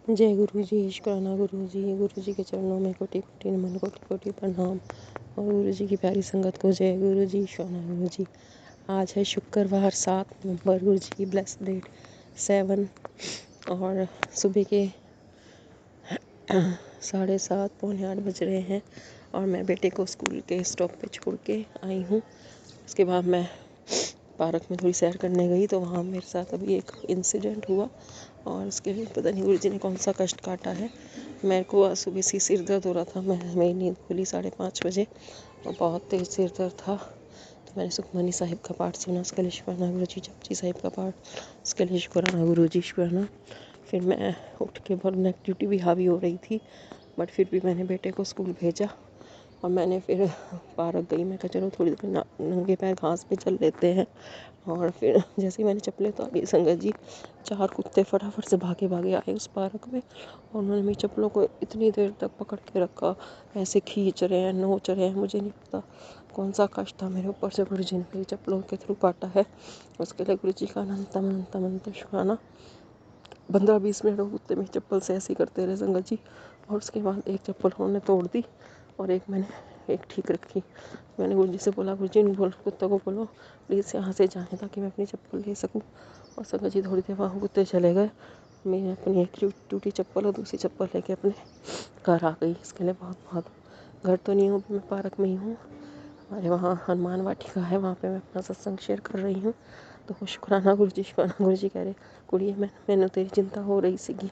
जय गुरु जी। शुक्राना गुरु जी के चरणों में कोटि कोटि नमन, कोटि कोटि प्रणाम। और गुरु जी की प्यारी संगत को जय गुरु जी। शुक्राना गुरु जी। आज है शुक्रवार 7 नवंबर, गुरु जी की ब्लेस डेट 7 और सुबह के 7:30 पौने 8 बज रहे हैं और मैं बेटे को स्कूल के स्टॉप पे छोड़ के आई हूँ। उसके बाद मैं पार्क में थोड़ी सैर करने गई तो वहाँ मेरे साथ अभी एक इंसिडेंट हुआ और उसके लिए पता नहीं गुरु जी ने कौन सा कष्ट काटा है। मेरे को आज सुबह से सिर दर्द हो रहा था। मेरी नींद खुली 5:30 बजे और बहुत तेज़ सिर दर्द था। तो मैंने सुखमनी साहिब का पाठ सुना, उसके लिए शुक्राना गुरु जी। जपजी साहिब का पाठ, उसके लिए शुक्राना गुरु जी, शुक्राना। फिर मैं उठ के बहुत नेगेटिविटी भी हावी हो रही थी, बट फिर भी मैंने बेटे को स्कूल भेजा और मैंने फिर पार्क गई। मैं कहा चलो थोड़ी देर नंगे पैर घास पे चल लेते हैं। और फिर जैसे ही मैंने चप्पलें उतारी, संगत जी 4 कुत्ते फटाफट से भागे भागे आए उस पार्क में और उन्होंने मेरी चप्पलों को इतनी देर तक पकड़ के रखा, ऐसे खींच रहे हैं, नोच रहे हैं। मुझे नहीं पता कौन सा कष्ट था मेरे ऊपर से गुरु जी ने मेरी चप्पलों के थ्रू काटा है। उसके लिए गुरु जी का अनंत अनंत अनंत शुक्राना। 15-20 मिनट वो कुत्ते मेरी चप्पल से ऐसे ही करते रहे संगत जी। और उसके बाद एक चप्पल उन्होंने तोड़ दी और एक ठीक रखी। मैंने गुरु जी से बोला, गुरु जी बोल कुत्ते को बोलो प्लीज़ यहाँ से जाएं ताकि मैं अपनी चप्पल ले सकूँ। और संगत जी थोड़ी देर बाद कुत्ते चले गए। मैं अपनी एक टूटी चप्पल और दूसरी चप्पल लेके अपने घर आ गई। इसके लिए बहुत बहुत, घर तो नहीं हूँ, मैं पार्क में ही हूँ। हमारे वहाँ हनुमान वाटिका है, वहाँ पे मैं अपना सत्संग शेयर कर रही हूँ। तो शुक्राना गुरु जी, शुक्राना गुरु जी कह रहे कुड़िए मैंने तेरी चिंता हो रही सीगी,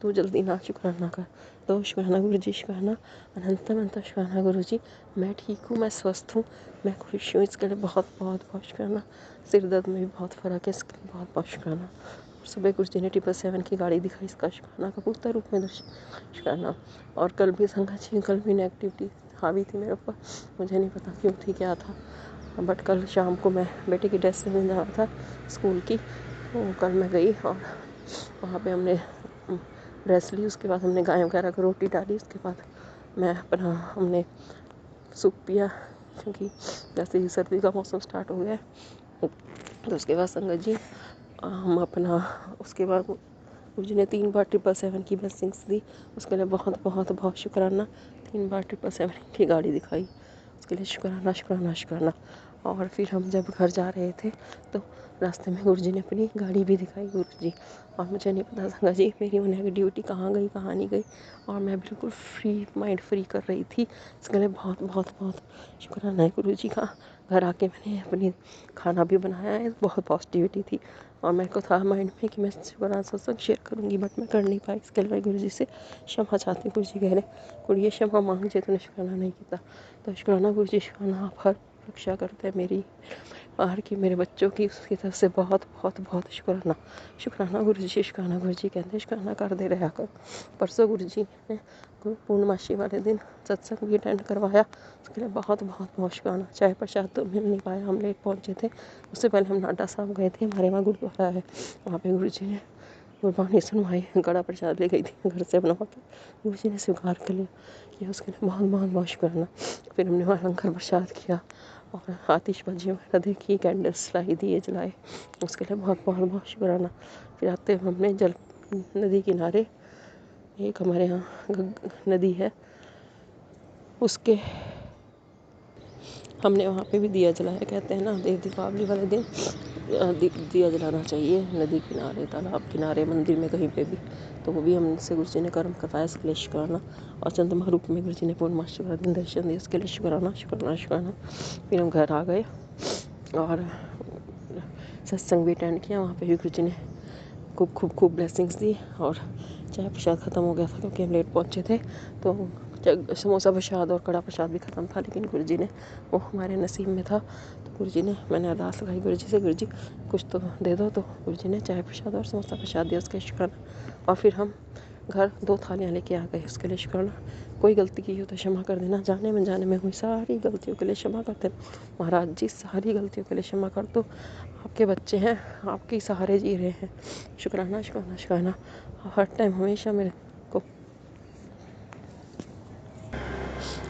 तू जल्दी ना शुक्राना कर। तो शुक्राना गुरु जी, शुक्राना अनंत अनंत शुक्राना गुरु जी। मैं ठीक हूँ, मैं स्वस्थ हूँ, मैं खुश हूँ। इसके लिए बहुत बहुत बहुत शुक्राना। सिर दर्द में भी बहुत फ़र्क है, इसके लिए बहुत बहुत शुक्राना। सुबह गुरु जी ने 777 की गाड़ी दिखाई, इसका शुक्राना का पूर्ण रूप में शुक्राना। और कल भी संगत जी, कल भी नेगेटिविटी हावी थी मेरे ऊपर, मुझे नहीं पता क्यों थी, क्या था। बट कल शाम को मैं बेटे की ड्रेस में जाना था स्कूल की, तो कल मैं गई और वहाँ पे हमने ड्रेस ली। उसके बाद हमने गाय वगैरह को रोटी डाली। उसके बाद हमने सूप पिया क्योंकि जैसे ही सर्दी का मौसम स्टार्ट हो गया। तो उसके बाद संगत जी हम उसके बाद गुरु जी ने 3 बार 777 की ब्लेसिंग्स दी। उसके लिए बहुत बहुत बहुत शुक्राना। 3 बार 777 की गाड़ी दिखाई, उसके लिए शुक्राना शुक्राना शुक्राना। और फिर हम जब घर जा रहे थे तो रास्ते में गुरु जी ने अपनी गाड़ी भी दिखाई गुरु जी। और मुझे नहीं पता संगत जी मेरी वो नेगेटिविटी कहाँ गई कहाँ नहीं गई, और मैं बिल्कुल फ्री माइंड फ्री कर रही थी। इसके लिए बहुत बहुत बहुत शुक्राना है गुरु जी का। घर आके मैंने अपनी खाना भी बनाया है, बहुत पॉजिटिविटी थी और मेरे को था माइंड में कि मैं शुक्राना सत्संग शेयर करूँगी, बट मैं कर नहीं पाई। इसके लिए गुरु जी से क्षमा चाहती हूँ। गुरु जी कह रहे कुड़िए क्षमा मांग जे तूने शुक्राना नहीं किया। तो शुक्राना गुरु जी, शुक्राना। आप हर रक्षा करते हैं मेरी, बाहर की, मेरे बच्चों की, उसकी तरफ से बहुत बहुत बहुत शुक्राना। शुक्राना गुरु जी, शुक्राना गुरु जी। कहते शुक्राना कर दे रहा कर। परसों गुरु जी ने पूर्णमासी वाले दिन सत्संग भी अटेंड करवाया, उसके लिए बहुत बहुत बहुत शुक्राना। चाय प्रसाद तो मिल नहीं पाया, हम लेट पहुँचे थे। उससे पहले हम नाडा साहब गए थे, हमारे वहाँ गुरुद्वारा है, वहाँ पे गुरु जी ने गुरबानी सुनवाई। कड़ा प्रसाद ले गई थी घर से बनवा के, गुरु जी ने स्वीकार कर लिया। उसके लिए बहुत बहुत बहुत शुक्राना। फिर हमने वहाँ लंगर प्रसाद किया और आतिशबाजी वगैरह देखी, कैंडल्स लाई, दिए जलाए, उसके लिए बहुत बहुत बहुत शुक्राना। फिर आते हुए हमने नदी किनारे एक हमारे यहाँ नदी है, उसके हमने वहाँ पे भी दिया जलाया। कहते हैं ना दीपावली वाले दिन दिया जलाना चाहिए नदी किनारे, तालाब किनारे, मंदिर में, कहीं पे भी। तो वो भी हमसे गुरु जी ने कर्म करवाया, इसके लिए शुक्राना। और चंद्रमा रूप में गुरु जी ने पूर्णमासी वाले दिन दर्शन दिए, इसके लिए शुक्राना शुक्राना शुक्राना। फिर हम घर आ गए और सत्संग भी अटेंड किया। वहाँ पे भी गुरु जी ने खूब ब्लेसिंग्स दी। और चाय प्रसाद ख़त्म हो गया था क्योंकि हम लेट पहुँचे थे, तो समोसा प्रसाद और कड़ा प्रसाद भी ख़त्म था, लेकिन गुरु जी ने वो हमारे नसीब में था। तो गुरु जी ने, मैंने अरदास लगाई गुरु जी से, गुरु जी कुछ तो दे दो। तो गुरु जी ने चाय प्रसाद और समोसा प्रसाद दिया, उसके शुक्राना। और फिर हम घर 2 थालियाँ लेके आ गए, उसके लिए शुक्राना। कोई गलती की हो तो क्षमा कर देना, जाने में जाने में हुई सारी गलतियों के लिए क्षमा करते महाराज जी, सारी गलतियों के लिए क्षमा कर दो। आपके बच्चे हैं, आपके सहारे जी रहे हैं। शुक्राना शुक्राना शुक्राना। हर टाइम हमेशा मेरे को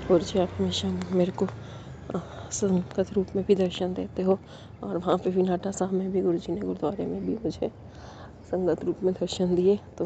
गुरु जी, आप हमेशा मेरे को संगत रूप में भी दर्शन देते हो। और वहाँ पे भी नाटा साहब में भी गुरु जी ने, गुरुद्वारे में भी मुझे संगत रूप में दर्शन दिए। तो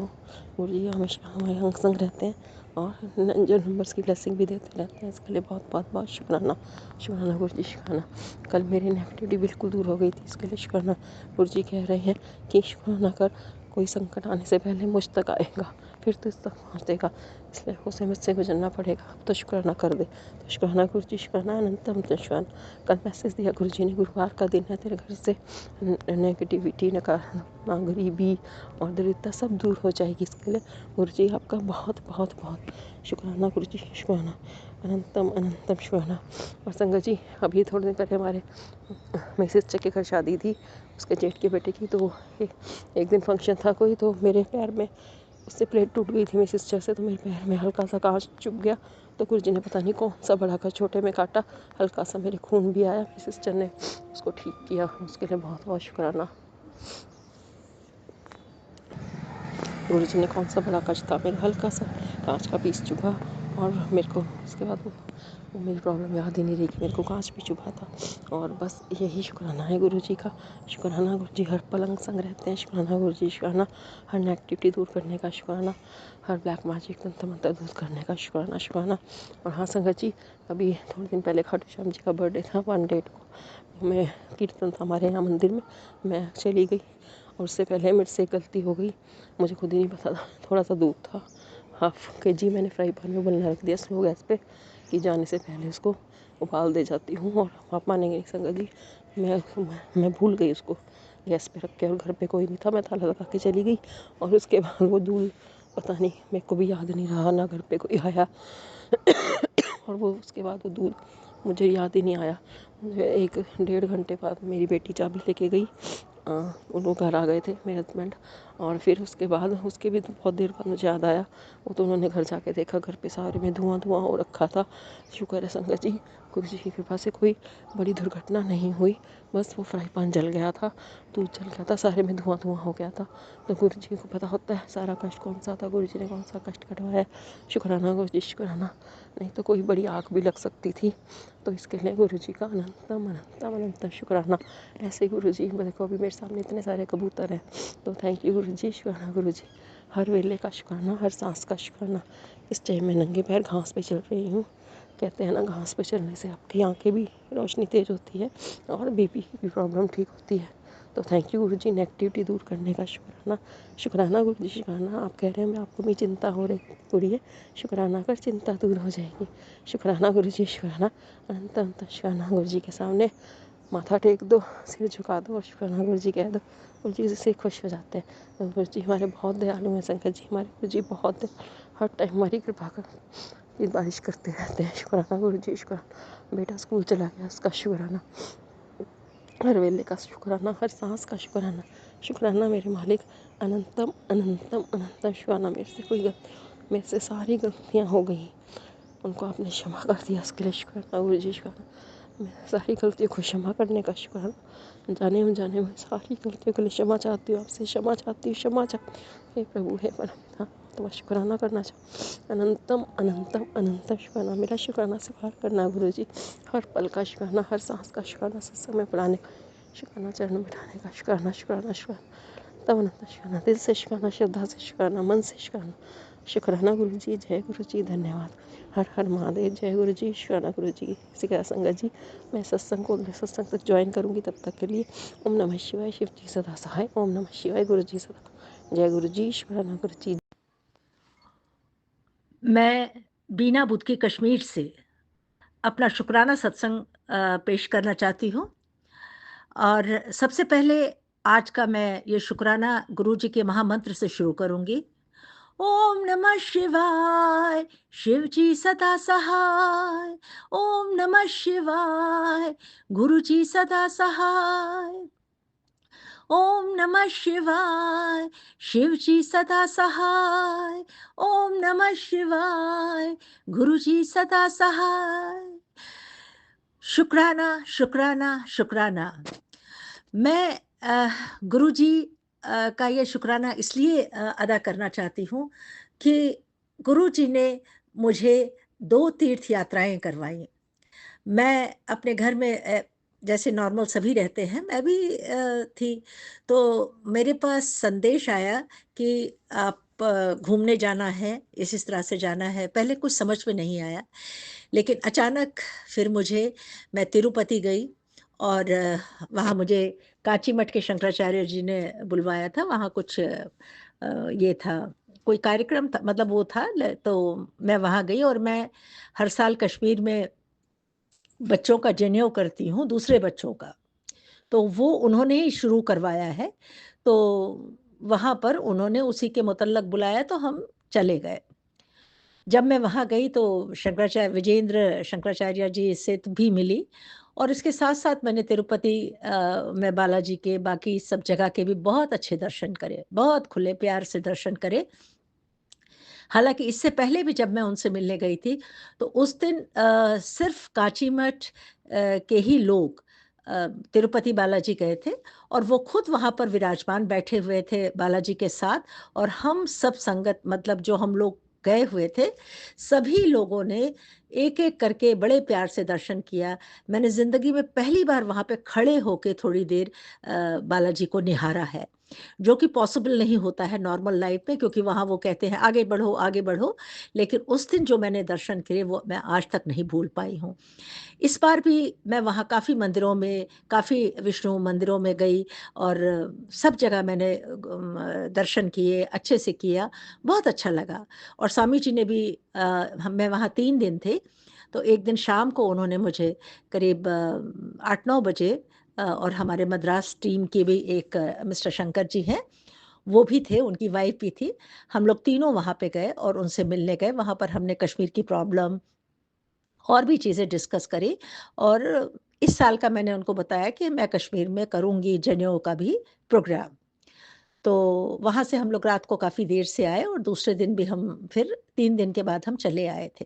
गुरु जी हमेशा हमारे अंग संग रहते हैं और जो नंबर्स की ब्लेसिंग भी देते रहते हैं। इसके लिए बहुत बहुत बहुत शुक्राना, शुक्राना गुरु जी, शुक्राना। कल मेरी नेगेटिविटी बिल्कुल दूर हो गई थी, इसके लिए शुक्राना। गुरु जी कह रहे हैं कि शुक्राना कर, कोई संकट आने से पहले मुझ तक आएगा, फिर तो इस तक पहुँचेगा, इसलिए उसे मुझसे गुजरना पड़ेगा। अब तो शुक्राना कर दे। तो शुक्राना गुरु जी, शुक्राना, अनंतम शुक्राना। कल मैसेज दिया गुरु जी ने, गुरुवार का दिन है, तेरे घर से नेगेटिविटी, नकारात्मकता, गरीबी और दरिद्रता सब दूर हो जाएगी। इसके लिए गुरु जी आपका बहुत बहुत बहुत शुक्राना गुरु जी, शुक्राना, अनंतम अनंतम शुक्राना। और संगत जी, अभी थोड़े दिन पहले हमारे मिसेस चके घर शादी थी, उसके जेठ के बेटे की। तो एक दिन फंक्शन था कोई, तो मेरे पैर में उससे प्लेट टूट गई थी मेरी सिस्टर से, तो मेरे पैर में हल्का सा कांच चुभ गया। तो गुरु जी ने पता नहीं कौन सा बड़ा का छोटे में काटा, हल्का सा मेरे खून भी आया। मेरी सिस्टर ने उसको ठीक किया, उसके लिए बहुत बहुत शुक्राना। गुरु जी ने कौन सा बड़ा कांच था, मेरा हल्का सा कांच का पीस चुभा, और मेरे को उसके बाद वो मेरी प्रॉब्लम याद ही नहीं रही कि मेरे को कांच भी चुभा था। और बस यही शुक्राना है गुरु जी का, शुक्राना गुरु जी हर पल अंग संग रहते हैं। शुक्राना गुरु जी, शुक्राना हर नेगेटिविटी दूर करने का, शुक्राना हर ब्लैक मैजिक तंत्र मंत्र दूर करने का, शुक्राना शुक्राना। और हाँ संगत जी, अभी थोड़े दिन पहले खाटू श्याम जी का बर्थडे था, 1 डेट को मैं कीर्तन था हमारे यहाँ मंदिर में, मैं चली गई और उससे पहले मेरे से गलती हो गई, मुझे खुद ही नहीं पता था। थोड़ा सा दूध था, 1/2 kg मैंने फ्राई पैन में उबलना रख दिया स्लो गैस पे कि जाने से पहले उसको उबाल दे जाती हूँ। और आप मानेंगे नहीं संगत जी, मैं भूल गई उसको गैस पे रख के, और घर पे कोई नहीं था, मैं ताला लगा के चली गई। और उसके बाद वो दूध पता नहीं, मेरे को भी याद नहीं रहा, ना घर पे कोई आया और वो उसके बाद वो दूध मुझे याद ही नहीं आया। मुझे 1-1.5 घंटे बाद मेरी बेटी चाबी लेके गई, उन लोग घर आ गए थे मेरे हस्बैंड। और फिर उसके बाद उसके भी बहुत देर बाद मुझे याद आया, वो तो उन्होंने घर जाके देखा, घर पे सारे में धुआं धुआं हो रखा था। शुक्र है संगत जी, गुरु जी की कृपा से कोई बड़ी दुर्घटना नहीं हुई, बस वो फ्राई पैन जल गया था, दूध जल गया था, सारे में धुआं धुआं हो गया था। तो गुरु जी को पता होता है सारा कष्ट कौन सा था, गुरु जी ने कौन सा कष्ट कटवाया। शुक्राना गुरु जी, शुक्राना, नहीं तो कोई बड़ी आग भी लग सकती थी। तो इसके लिए गुरु जी का अनंतम अनंतम अनंतम शुक्राना। ऐसे गुरु जी, देखो अभी मेरे सामने इतने सारे कबूतर हैं, तो थैंक यू गुरु जी, शुक्राना गुरु जी, हर वेले का शुक्राना, हर सांस का शुक्राना। इस टाइम मैं नंगे पैर घास पे चल रही हूँ। कहते हैं ना, घास पे चलने से आपकी आंखें भी रोशनी तेज होती है और बीपी की भी प्रॉब्लम ठीक होती है। तो thank you Guru ji, negativity दूर करने का शुक्राना, शुक्राना गुरु जी, शुक्राना। आप कह रहे हैं मैं आपको भी चिंता हो रही है, शुक्राना कर, चिंता दूर हो जाएगी। शुक्राना गुरु जी, शुक्राना, अनंत अनंत शुक्राना। गुरु जी के सामने माथा टेक दो, सिर झुका दो और शुक्राना गुरु जी कह दो, गुरु जी से खुश हो जाते हैं। तो गुरु जी हमारे बहुत दयालु हैं संकट जी, हमारे गुरु जी बहुत हर टाइम हमारी कृपा कर बारिश करते रहते हैं। शुक्राना गुरु जी, शुक्राना। बेटा स्कूल चला गया, उसका शुक्राना, हर वेले का शुक्राना, हर सांस का शुक्राना, शुक्राना मेरे मालिक, अनंतम अनंतम अनंतम शुक्राना। मेरे से सारी गलतियाँ हो गई, उनको आपने क्षमा कर दिया, उसके लिए शुक्राना गुरु जी, शुक्राना। मैं सारी गलतियों को क्षमा करने का शुक्राना, जाने अनजाने में सारी गलतियों के लिए क्षमा चाहती हूँ, आपसे क्षमा चाहती हूँ, क्षमा चाहती हूँ। हे प्रभु, हे परमपिता, तो शुक्राना करना चाहूँ, अनंतम अनंतम अनंतम शुक्राना। मेरा शुक्राना स्वीकार करना गुरु जी, हर पल का शुक्राना, हर सांस का शुक्राना, सत्संग में पढ़ाने का शुक्राना, चरण मिटाने का शुक्राना, शुक्राना शुक्राना, तब अनंत शुक्राना, दिल से शुक्राना, श्रद्धा से शुक्राना, मन से शुक्राना, शुक्राना गुरु जी। जय गुरु जी, धन्यवाद। हर हर महादेव, जय गुरु जी, शुक्राना गुरु जी। इसी का संगत जी, मैं सत्संग को अगले सत्संग तक ज्वाइन करूँगी, तब तक के लिए ओम नमः शिवाय, शिव जी सदा सहाय, ओम नमः शिवाय, गुरु जी सदा। जय गुरु जी, शुक्राना गुरु जी। मैं बीना बुदकी कश्मीर से अपना शुक्राना सत्संग पेश करना चाहती हूँ। और सबसे पहले आज का मैं ये शुक्राना गुरु जी के महामंत्र से शुरू करूँगी। ओम नमः शिवाय, शिव जी सदा सहाय। ओम नमः शिवाय, गुरु जी सदा सहाय। ओम नमः शिवाय, शिव जी सदा सहाय। ओम नमः शिवाय, गुरु जी सदा सहाय। शुक्राना शुक्राना शुक्राना। मैं गुरु जी का ये शुक्राना इसलिए अदा करना चाहती हूँ कि गुरु जी ने मुझे 2 तीर्थ यात्राएं करवाई। मैं अपने घर में जैसे नॉर्मल सभी रहते हैं, मैं भी थी। तो मेरे पास संदेश आया कि आप घूमने जाना है, इस तरह से जाना है। पहले कुछ समझ में नहीं आया, लेकिन अचानक फिर मैं तिरुपति गई और वहाँ मुझे कांची मठ के शंकराचार्य जी ने बुलवाया था। वहाँ कुछ ये था, कोई कार्यक्रम था, मतलब वो था तो मैं वहाँ गई और मैं हर साल कश्मीर में बच्चों का जनेऊ करती हूँ, दूसरे बच्चों का। तो वो उन्होंने ही शुरू करवाया है। तो वहाँ पर उन्होंने उसी के मुतल्लक बुलाया तो हम चले गए। जब मैं वहाँ गई तो विजेंद्र शंकराचार्य जी से भी मिली और इसके साथ-साथ मैंने तिरुपति में बालाजी के बाकी सब जगह के भी बहुत अच्छे दर्शन करे, बहुत खुले प्यार से दर्शन करे। हालाँकि इससे पहले भी जब मैं उनसे मिलने गई थी, तो उस दिन सिर्फ़ कांची मठ के ही लोग तिरुपति बालाजी गए थे और वो खुद वहाँ पर विराजमान बैठे हुए थे बालाजी के साथ और हम सब संगत, मतलब जो हम लोग गए हुए थे, सभी लोगों ने एक-एक करके बड़े प्यार से दर्शन किया। मैंने ज़िंदगी में पहली बार वहाँ पे खड़े होके थोड़ी देर बालाजी को निहारा है। जो कि पॉसिबल नहीं होता है नॉर्मल लाइफ में, क्योंकि वहाँ वो कहते हैं आगे बढ़ो, लेकिन उस दिन जो मैंने दर्शन किए वो मैं आज तक नहीं भूल पाई हूँ। इस बार भी मैं वहाँ काफ़ी मंदिरों में, काफ़ी विष्णु मंदिरों में गई और सब जगह मैंने दर्शन किए, अच्छे से किया, बहुत अच्छा लगा। और स्वामी जी ने भी मैं वहाँ 3 दिन थे, तो एक दिन शाम को उन्होंने मुझे करीब 8-9 बजे और हमारे मद्रास टीम के भी एक मिस्टर शंकर जी हैं, वो भी थे, उनकी वाइफ़ भी थी। हम लोग तीनों वहाँ पे गए और उनसे मिलने गए। वहाँ पर हमने कश्मीर की प्रॉब्लम और भी चीज़ें डिस्कस करी और इस साल का मैंने उनको बताया कि मैं कश्मीर में करूँगी जनेऊ का भी प्रोग्राम। तो वहाँ से हम लोग रात को काफ़ी देर से आए और दूसरे दिन भी हम फिर 3 दिन के बाद हम चले आए थे।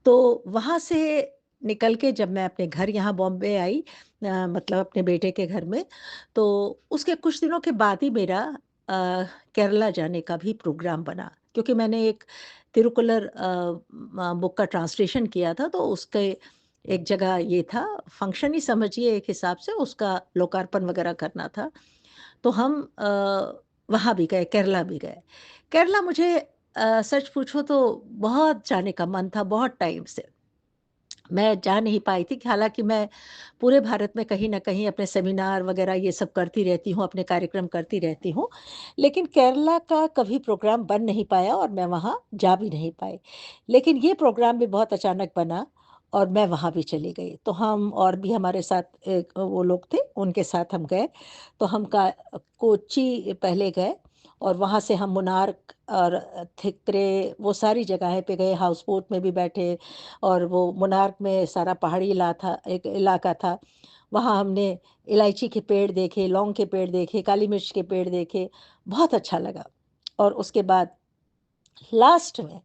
तो वहाँ से निकल के जब मैं अपने घर यहाँ बॉम्बे आई, मतलब अपने बेटे के घर में, तो उसके कुछ दिनों के बाद ही मेरा केरला जाने का भी प्रोग्राम बना। क्योंकि मैंने एक तिरुक्कुलर बुक का ट्रांसलेशन किया था, तो उसके एक जगह ये था, फंक्शन ही समझिए एक हिसाब से, उसका लोकार्पण वगैरह करना था। तो हम वहाँ भी गए, केरला भी गए। केरला मुझे सच पूछो तो बहुत जाने का मन था, बहुत टाइम से। मैं जा नहीं पाई थी, हालाँकि मैं पूरे भारत में कहीं न कहीं अपने सेमिनार वग़ैरह ये सब करती रहती हूँ, अपने कार्यक्रम करती रहती हूँ। लेकिन केरला का कभी प्रोग्राम बन नहीं पाया और मैं वहाँ जा भी नहीं पाई। लेकिन ये प्रोग्राम भी बहुत अचानक बना और मैं वहाँ भी चली गई। तो हम और भी हमारे साथ एक वो लोग थे, उनके साथ हम गए। तो हम कोच्चि पहले गए और वहाँ से हम मुनार और थिक्रे, वो सारी जगहें पे गए, हाउस बोट में भी बैठे और वो मुनार में सारा पहाड़ी एक इलाका था। वहाँ हमने इलायची के पेड़ देखे, लौंग के पेड़ देखे, काली मिर्च के पेड़ देखे, बहुत अच्छा लगा। और उसके बाद लास्ट में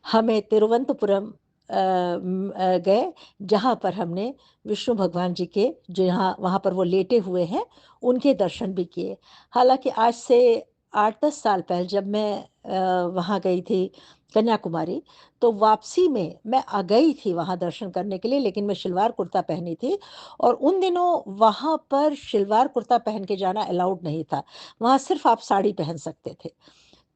हमें तिरुवनंतपुरम गए, जहाँ पर हमने विष्णु भगवान जी के, जो यहाँ वहाँ पर वो लेटे हुए हैं, उनके दर्शन भी किए। हालाँकि आज से 8-10 साल पहले जब मैं वहाँ गई थी कन्याकुमारी, तो वापसी में मैं गई थी वहाँ दर्शन करने के लिए, लेकिन मैं शलवार कुर्ता पहनी थी और उन दिनों वहाँ पर शलवार कुर्ता पहन के जाना अलाउड नहीं था। वहाँ सिर्फ़ आप साड़ी पहन सकते थे।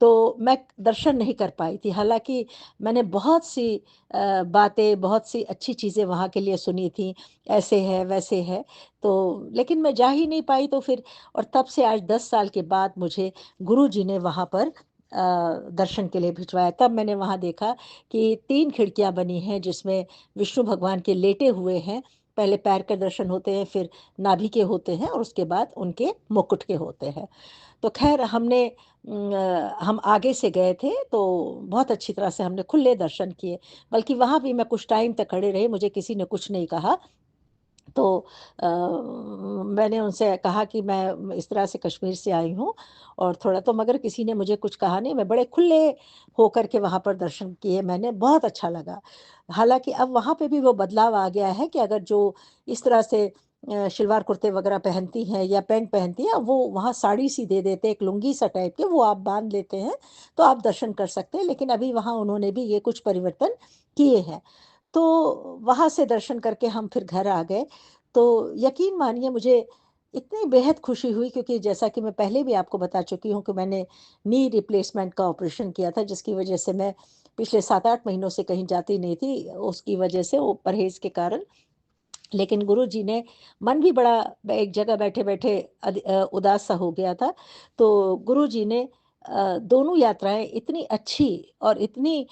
तो मैं दर्शन नहीं कर पाई थी। हालाँकि मैंने बहुत सी बातें, बहुत सी अच्छी चीज़ें वहाँ के लिए सुनी थी, ऐसे है, वैसे है, तो लेकिन मैं जा ही नहीं पाई तो फिर, और तब से आज 10 साल के बाद मुझे गुरुजी ने वहाँ पर दर्शन के लिए भिजवाया। तब मैंने वहाँ देखा कि 3 खिड़कियाँ बनी हैं जिसमें विष्णु भगवान के लेटे हुए हैं। पहले पैर के दर्शन होते हैं, फिर नाभि के होते हैं और उसके बाद उनके मुकुट के होते हैं। तो ख़ैर हम आगे से गए थे तो बहुत अच्छी तरह से हमने खुले दर्शन किए। बल्कि वहाँ भी मैं कुछ टाइम तक खड़े रही, मुझे किसी ने कुछ नहीं कहा। तो मैंने उनसे कहा कि मैं इस तरह से कश्मीर से आई हूँ और थोड़ा तो, मगर किसी ने मुझे कुछ कहा नहीं। मैं बड़े खुले होकर के वहाँ पर दर्शन किए मैंने, बहुत अच्छा लगा। हालाँकि अब वहाँ पे भी वो बदलाव आ गया है कि अगर जो इस तरह से शलवार कुर्ते वग़ैरह पहनती हैं या पैंट पहनती हैं, वो वहाँ साड़ी-सी दे देते हैं, एक लुंगी-सा टाइप के, वो आप बाँध लेते हैं, तो आप दर्शन कर सकते हैं। लेकिन अभी वहाँ उन्होंने भी ये कुछ परिवर्तन किए हैं। तो वहाँ से दर्शन करके हम फिर घर आ गए। तो यकीन मानिए मुझे इतनी बेहद खुशी हुई, क्योंकि जैसा कि मैं पहले भी आपको बता चुकी हूँ कि मैंने नी रिप्लेसमेंट का ऑपरेशन किया था, जिसकी वजह से मैं पिछले 7-8 महीनों से कहीं जाती नहीं थी, उसकी वजह से, वो परहेज़ के कारण। लेकिन गुरुजी ने, मन भी बड़ा एक जगह बैठे-बैठे उदास सा हो गया था। तो गुरुजी ने दोनों यात्राएँ इतनी अच्छी और इतनी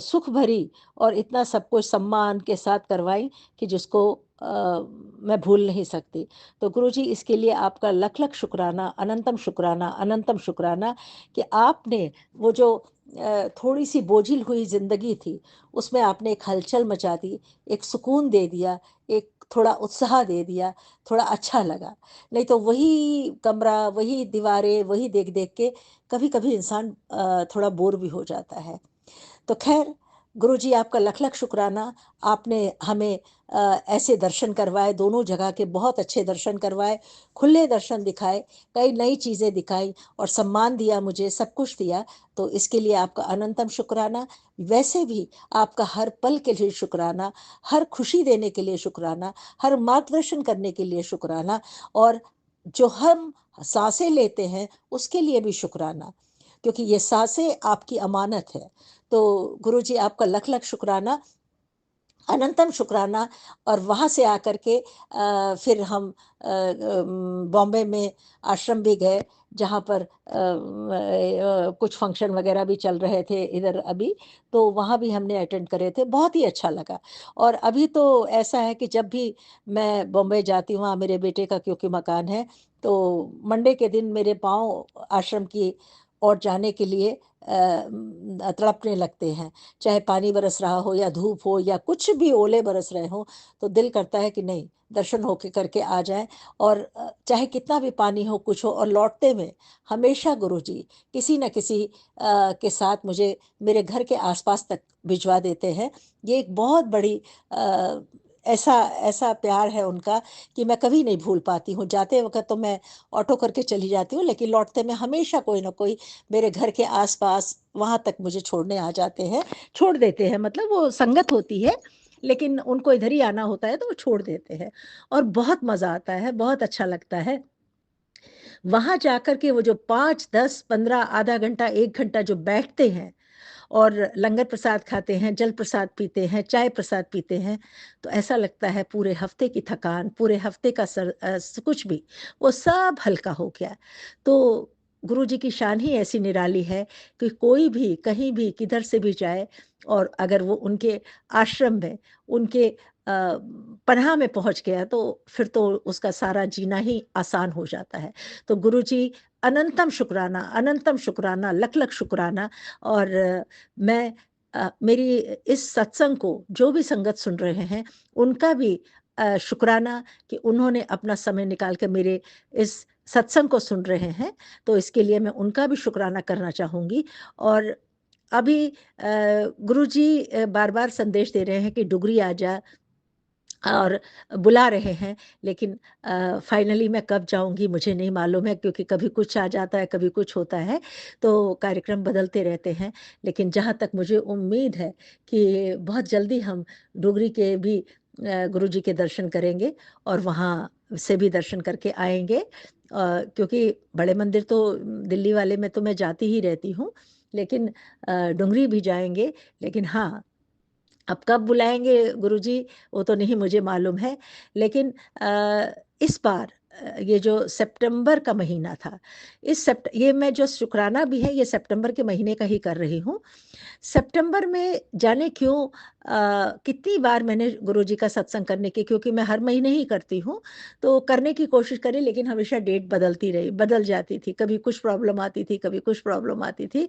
सुख भरी और इतना सब कुछ सम्मान के साथ करवाई कि जिसको मैं भूल नहीं सकती। तो गुरुजी, इसके लिए आपका लख-लख शुक्राना, अनंतम शुक्राना कि आपने वो जो थोड़ी-सी बोझिल हुई ज़िंदगी थी, उसमें आपने एक हलचल मचा दी, एक सुकून दे दिया, एक थोड़ा उत्साह दे दिया, थोड़ा अच्छा लगा। नहीं तो वही कमरा, वही दीवारें, वही देख-देख के कभी-कभी इंसान थोड़ा बोर भी हो जाता है। तो ख़ैर, गुरुजी, आपका लख-लख शुक्राना। आपने हमें ऐसे दर्शन करवाए, दोनों जगह के बहुत अच्छे दर्शन करवाए, खुले दर्शन दिखाए, कई नई चीज़ें दिखाई और सम्मान दिया मुझे, सब कुछ दिया। तो इसके लिए आपका अनंतम शुक्राना। वैसे भी आपका हर पल के लिए शुक्राना, हर खुशी देने के लिए शुक्राना, हर मार्गदर्शन करने के लिए शुक्राना, और जो हम साँसें लेते हैं, उसके लिए भी शुक्राना, क्योंकि ये साँसें आपकी अमानत है। तो गुरुजी, आपका लख-लख शुक्राना, अनंतम शुक्राना। और वहाँ से आकर के फिर हम बॉम्बे में आश्रम भी गए, जहाँ पर कुछ फंक्शन वगैरह भी चल रहे थे इधर अभी, तो वहाँ भी हमने अटेंड करे थे, बहुत ही अच्छा लगा। और अभी तो ऐसा है कि जब भी मैं बॉम्बे जाती हूँ, वहाँ मेरे बेटे का क्योंकि मकान है, तो मंडे के दिन मेरे पाँव आश्रम की ओर जाने के लिए तड़पने लगते हैं। चाहे पानी बरस रहा हो या धूप हो या कुछ भी ओले बरस रहे हों, तो दिल करता है कि नहीं, दर्शन होके करके आ जाएँ। और चाहे कितना भी पानी हो, कुछ हो, और लौटते में हमेशा गुरुजी किसी न किसी के साथ मुझे मेरे घर के आस-पास तक भिजवा देते हैं। ये एक बहुत बड़ी अ, ऐसा ऐसा प्यार है उनका कि मैं कभी नहीं भूल पाती हूँ। जाते वक़्त तो मैं ऑटो करके चली जाती हूँ, लेकिन लौटते में हमेशा कोई न कोई मेरे घर के आस-पास वहाँ तक मुझे छोड़ने आ जाते हैं। छोड़ देते हैं, मतलब वो संगत होती है, लेकिन उनको इधर ही आना होता है तो वो छोड़ देते हैं, और बहुत मज़ा आता है, बहुत अच्छा लगता है। वहाँ जाकर के वो जो 5, 10, 15, आधा घंटा, 1 घंटा जो बैठते हैं और लंगर प्रसाद खाते हैं, जल प्रसाद पीते हैं, चाय प्रसाद पीते हैं, तो ऐसा लगता है पूरे हफ्ते की थकान, पूरे हफ्ते का कुछ भी, वो सब हल्का हो गया। तो गुरुजी की शान ही ऐसी निराली है कि कोई भी, कहीं भी, किधर से भी जाए, और अगर वो उनके आश्रम में, उनके पनाह में पहुँच गया, तो फिर तो उसका सारा जीना ही आसान हो जाता है। तो गुरुजी, अनंतम शुक्राना, लख-लख शुक्राना। और मैं मेरी इस सत्संग को जो भी संगत सुन रहे हैं, उनका भी शुक्राना कि उन्होंने अपना समय निकाल के मेरे इस सत्संग को सुन रहे हैं, तो इसके लिए मैं उनका भी शुक्राना करना चाहूँगी। और अभी गुरुजी बार-बार संदेश दे रहे हैं कि डुगरी आ जा, और बुला रहे हैं, लेकिन फाइनली मैं कब जाऊँगी मुझे नहीं मालूम है, क्योंकि कभी कुछ आ जाता है, कभी कुछ होता है, तो कार्यक्रम बदलते रहते हैं। लेकिन जहाँ तक मुझे उम्मीद है कि बहुत जल्दी हम डोगरी के भी गुरुजी के दर्शन करेंगे, और वहाँ से भी दर्शन करके आएँगे। क्योंकि बड़े मंदिर तो दिल्ली वाले में तो मैं जाती ही रहती हूँ, लेकिन डुंगरी भी जाएँगे। लेकिन हाँ, अब कब बुलाएँगे गुरुजी, वो तो नहीं मुझे मालूम है। लेकिन इस बार ये जो सितंबर का महीना था, ये मैं जो शुक्राना भी है, ये सितंबर के महीने का ही कर रही हूँ। सितंबर में जाने क्यों कितनी बार मैंने गुरुजी का सत्संग करने की, क्योंकि मैं हर महीने ही करती हूँ, तो करने की कोशिश करी, लेकिन हमेशा डेट बदलती रही, बदल जाती थी। कभी कुछ प्रॉब्लम आती थी, कभी कुछ प्रॉब्लम आती थी,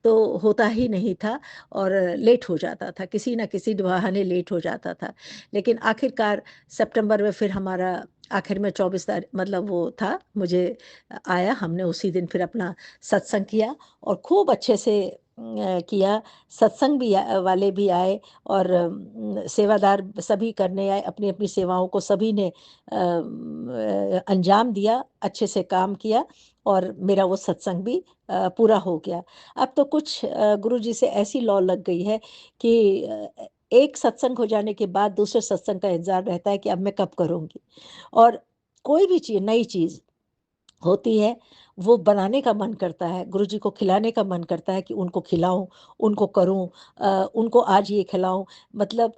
तो होता ही नहीं था, और लेट हो जाता था, किसी न किसी बहाने लेट हो जाता था। लेकिन आखिरकार सितंबर में फिर हमारा आखिर में 24 तारीख, मतलब वो था, मुझे आया, हमने उसी दिन फिर अपना सत्संग किया, और खूब अच्छे से किया। सत्संग भी वाले भी आए, और सेवादार सभी करने आए, अपनी-अपनी सेवाओं को सभी ने अंजाम दिया, अच्छे से काम किया, और मेरा वो सत्संग भी पूरा हो गया। अब तो कुछ गुरुजी से ऐसी लौ लग गई है कि एक सत्संग हो जाने के बाद दूसरे सत्संग का इंतज़ार रहता है कि अब मैं कब करूँगी। और कोई भी चीज़, नई चीज़ होती है, वो बनाने का मन करता है, गुरुजी को खिलाने का मन करता है कि उनको खिलाऊँ, उनको करूँ, उनको आज ये खिलाऊँ। मतलब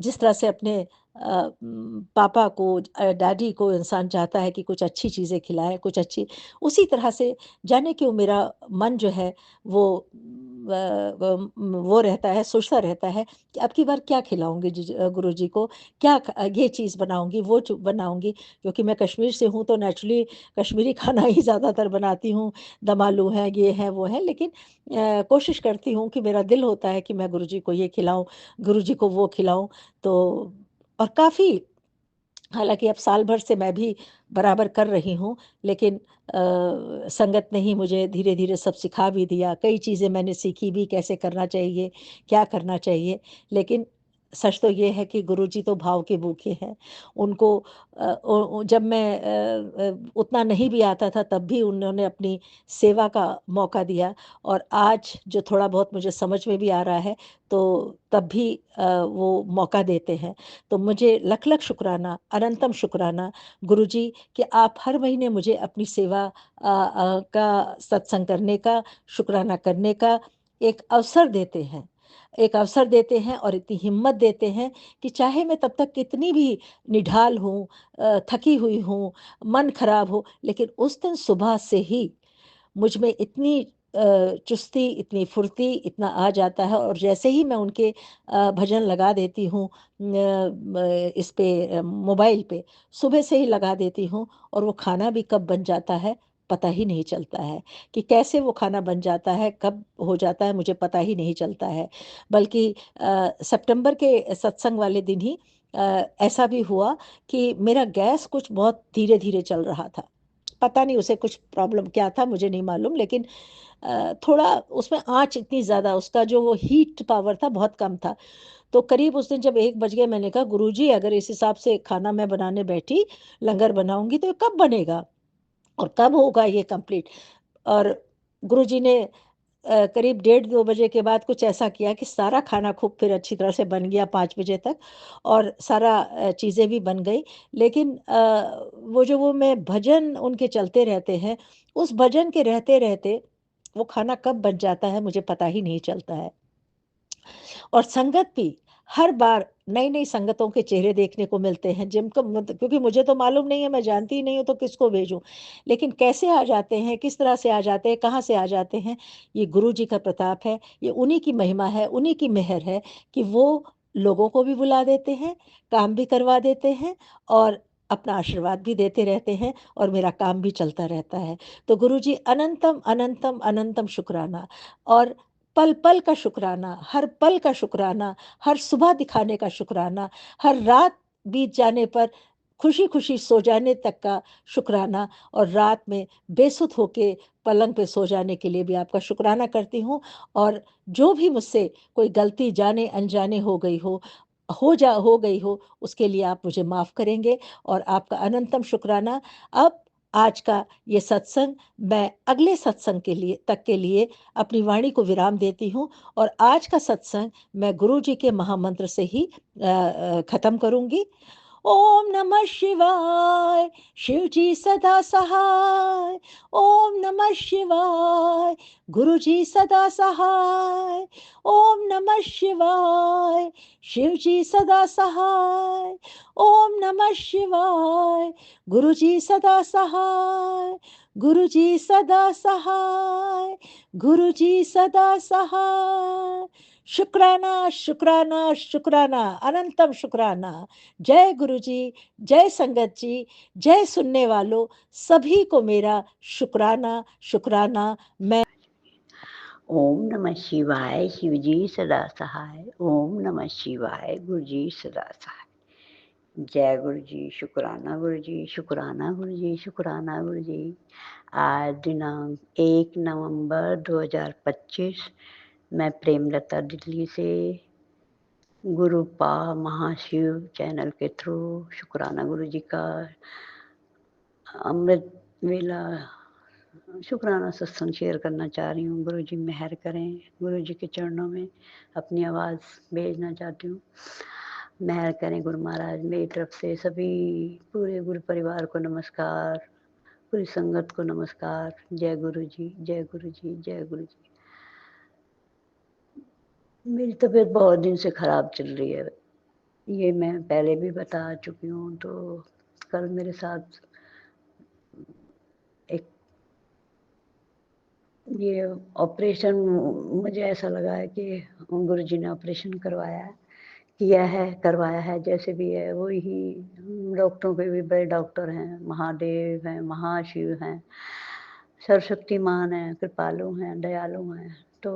जिस तरह से अपने पापा को, डैडी को इंसान चाहता है कि कुछ अच्छी चीज़ें खिलाएँ, कुछ अच्छी, उसी तरह से जाने क्यों मेरा मन जो है वो वो रहता है, सोचता रहता है कि अब की बार क्या खिलाऊँगी गुरुजी को, क्या ये चीज़ बनाऊँगी, वो बनाऊँगी। क्योंकि मैं कश्मीर से हूँ तो नेचुरली कश्मीरी खाना ही ज़्यादातर बनाती हूँ, दम आलू है, ये है, वो है, लेकिन कोशिश करती हूँ कि मेरा दिल होता है कि मैं गुरुजी को ये खिलाऊँ, गुरुजी को वो खिलाऊँ। तो और काफ़ी, हालाँकि अब साल भर से मैं भी बराबर कर रही हूँ, लेकिन संगत ने ही मुझे धीरे-धीरे सब सिखा भी दिया। कई चीज़ें मैंने सीखी भी, कैसे करना चाहिए, क्या करना चाहिए। लेकिन सच तो ये है कि गुरुजी तो भाव के भूखे हैं। उनको ओ जब मैं उतना नहीं भी आता था तब भी उन्होंने अपनी सेवा का मौका दिया, और आज जो थोड़ा बहुत मुझे समझ में भी आ रहा है, तो तब भी वो मौका देते हैं। तो मुझे लख-लख शुक्राना, अनंतम शुक्राना गुरुजी कि आप हर महीने मुझे अपनी सेवा का सत्संग करने का, शुक्राना करने का एक अवसर देते हैं। एक अवसर देते हैं और इतनी हिम्मत देते हैं कि चाहे मैं तब तक कितनी भी निढाल हूँ, थकी हुई हूँ, मन खराब हो, लेकिन उस दिन सुबह से ही मुझ में इतनी चुस्ती, इतनी फुर्ती, इतना आ जाता है, और जैसे ही मैं उनके भजन लगा देती हूँ इस पे, मोबाइल पे, सुबह से ही लगा देती हूँ, और वो खाना भी कब बन जाता है पता ही नहीं चलता है, कि कैसे वो खाना बन जाता है, कब हो जाता है मुझे पता ही नहीं चलता है। बल्कि सितंबर के सत्संग वाले दिन ही ऐसा भी हुआ कि मेरा गैस कुछ बहुत धीरे-धीरे चल रहा था। पता नहीं उसे कुछ प्रॉब्लम क्या था, मुझे नहीं मालूम, लेकिन थोड़ा उसमें आँच इतनी ज़्यादा, उसका जो वो हीट पावर था बहुत कम था। तो करीब उस दिन जब 1 बज गए, मैंने कहा गुरुजी अगर इस हिसाब से खाना मैं बनाने बैठी, लंगर बनाऊँगी तो ये कब बनेगा? और कब होगा ये कंप्लीट? और गुरुजी ने करीब डेढ़ 2 बजे के बाद कुछ ऐसा किया कि सारा खाना खूब फिर अच्छी तरह से बन गया 5 बजे तक, और सारा चीज़ें भी बन गई। लेकिन वो मैं भजन उनके चलते रहते हैं, उस भजन के रहते-रहते वो खाना कब बन जाता है मुझे पता ही नहीं चलता है। और संगत भी हर बार नई-नई संगतों के चेहरे देखने को मिलते हैं, जिनको क्योंकि मुझे तो मालूम नहीं है, मैं जानती ही नहीं हूँ तो किसको भेजूँ? लेकिन कैसे आ जाते हैं, किस तरह से आ जाते हैं, कहाँ से आ जाते हैं, ये गुरु जी का प्रताप है, ये उन्हीं की महिमा है, उन्हीं की मेहर है कि वो लोगों को भी बुला देते हैं, काम भी करवा देते हैं, और अपना आशीर्वाद भी देते रहते हैं, और मेरा काम भी चलता रहता है। तो गुरु जी अनंतम, अनंतम, अनंतम शुक्राना, और पल-पल का शुक्राना, हर पल का शुक्राना, हर सुबह दिखाने का शुक्राना, हर रात बीत जाने पर खुशी-खुशी सो जाने तक का शुक्राना, और रात में बेसुध होके पलंग पे सो जाने के लिए भी आपका शुक्राना करती हूँ। और जो भी मुझसे कोई गलती जाने-अनजाने हो गई हो, उसके लिए आप मुझे माफ़ करेंगे, और आपका अनंतम शुक्राना। अब आज का ये सत्संग मैं अगले सत्संग के लिए अपनी वाणी को विराम देती हूँ, और आज का सत्संग मैं गुरु जी के महामंत्र से ही खत्म करूँगी। ओम नमः शिवाय, शिव जी सदा सहाय। ओम नमः शिवाय, गुरु जी सदा सहाय। ओम नमः शिवाय, शिव जी सदा सहाय। ओम नमः शिवाय, गुरु जी सदा सहाय। गुरु जी सदा सहाय। गुरु जी सदा सहाय। शुक्राना, शुक्राना, शुक्राना, अनंतम शुक्राना। जय गुरु जी, जय संगत जी, जय सुनने वालों, सभी को मेरा शुक्राना, शुक्राना। मैं ओम नमः शिवाय, शिवजी सदा सहाय। ओम नमः शिवाय, गुरुजी सदा सहाय। जय गुरु जी, शुक्राना गुरु जी, शुक्राना गुरु जी, शुक्राना गुरु जी। आज दिनांक 1 नवंबर 2025, मैं प्रेमलता दिल्ली से गुरुपा महाशिव चैनल के थ्रू शुक्राना गुरु जी का अमृत वेला शुक्राना सत्संग शेयर करना चाह रही हूँ। गुरु जी मेहर करें, गुरु जी के चरणों में अपनी आवाज़ भेजना चाहती हूँ। मेहर करें गुरु महाराज। मेरी तरफ से सभी पूरे गुरु परिवार को नमस्कार, पूरी संगत को नमस्कार। जय गुरु जी, जय गुरु जी, जय गुरु जी। मेरी तबीयत बहुत दिन से ख़राब चल रही है, ये मैं पहले भी बता चुकी हूँ। तो कल मेरे साथ एक ये ऑपरेशन, मुझे ऐसा लगा है कि गुरु जी ने ऑपरेशन करवाया है, किया है, करवाया है, जैसे भी है वही। डॉक्टरों के भी बड़े डॉक्टर हैं, महादेव हैं, महाशिव हैं, सर्वशक्तिमान हैं, कृपालु हैं, दयालु हैं। तो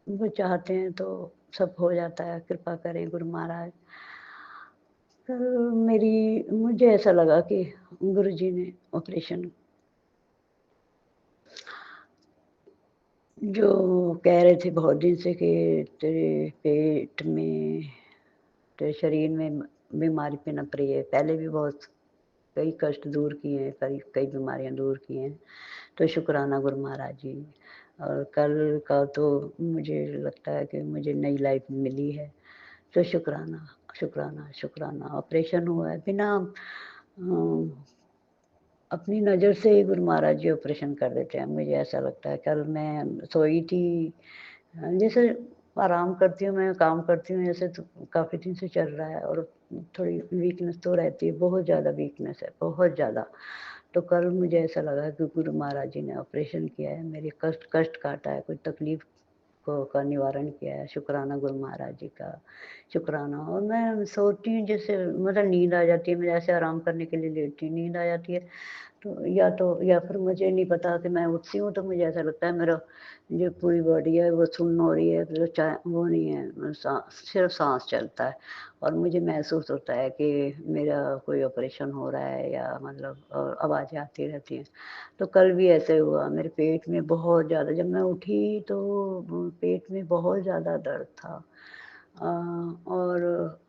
वो चाहते हैं तो सब हो जाता है। कृपा करें गुरु महाराज। कल मुझे ऐसा लगा कि गुरु जी ने ऑपरेशन, जो कह रहे थे बहुत दिन से कि तेरे पेट में, तेरे शरीर में बीमारी पनप रही है। पहले भी बहुत कई कष्ट दूर किए हैं, कई बीमारियां दूर की हैं। तो शुक्राना गुरु महाराज जी। और कल का तो मुझे लगता है कि मुझे नई लाइफ मिली है। तो शुक्राना, शुक्राना, शुक्राना। ऑपरेशन हुआ है बिना अपनी नज़र से ही गुरु महाराज जी ऑपरेशन कर देते हैं, मुझे ऐसा लगता है। कल मैं सोई थी, जैसे आराम करती हूँ, मैं काम करती हूँ, ऐसे तो काफ़ी दिन से चल रहा है। और थोड़ी वीकनेस तो रहती है, बहुत ज़्यादा वीकनेस है, बहुत ज़्यादा। तो कल मुझे ऐसा लगा कि गुरु महाराज जी ने ऑपरेशन किया है, मेरे कष्ट कष्ट काटा है, कोई तकलीफ को का निवारण किया है। शुक्राना गुरु महाराज जी का, शुक्राना। और मैं सोचती हूँ, जैसे मतलब नींद आ जाती है, मैं ऐसे आराम करने के लिए लेटती हूँ, नींद आ जाती है। तो या फिर मुझे नहीं पता कि मैं उठती हूँ, तो मुझे ऐसा लगता है मेरा जो पूरी बॉडी है वो सुन्न हो रही है, जो वो नहीं है, सिर्फ सांस चलता है। और मुझे महसूस होता है कि मेरा कोई ऑपरेशन हो रहा है, या मतलब आवाज़ें आती रहती हैं। तो कल भी ऐसे हुआ, मेरे पेट में बहुत ज़्यादा, जब मैं उठी तो पेट में बहुत ज़्यादा दर्द था। और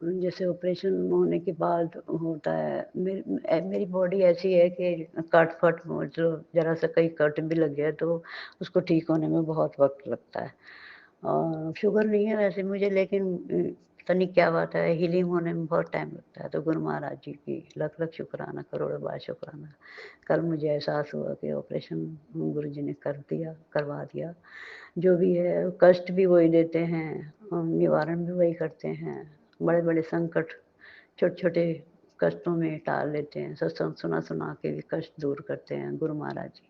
जैसे ऑपरेशन होने के बाद होता है, मेरी बॉडी ऐसी है कि कट-फट, मतलब ज़रा सा कहीं कट भी लग गया तो उसको ठीक होने में बहुत वक़्त लगता है। शुगर नहीं है वैसे मुझे, लेकिन पता नहीं क्या बात है, हीलिंग होने में बहुत टाइम लगता है। तो गुरु महाराज जी की लख-लख शुक्राना, करोड़ों बार शुक्राना। कल मुझे एहसास हुआ कि ऑपरेशन गुरु जी ने करवा दिया। जो भी है कष्ट भी वही देते हैं, निवारण भी वही करते हैं। बड़े-बड़े संकट छोटे-छोटे कष्टों में टाल लेते हैं। सत्संग सुना-सुना के भी कष्ट दूर करते हैं गुरु महाराज जी।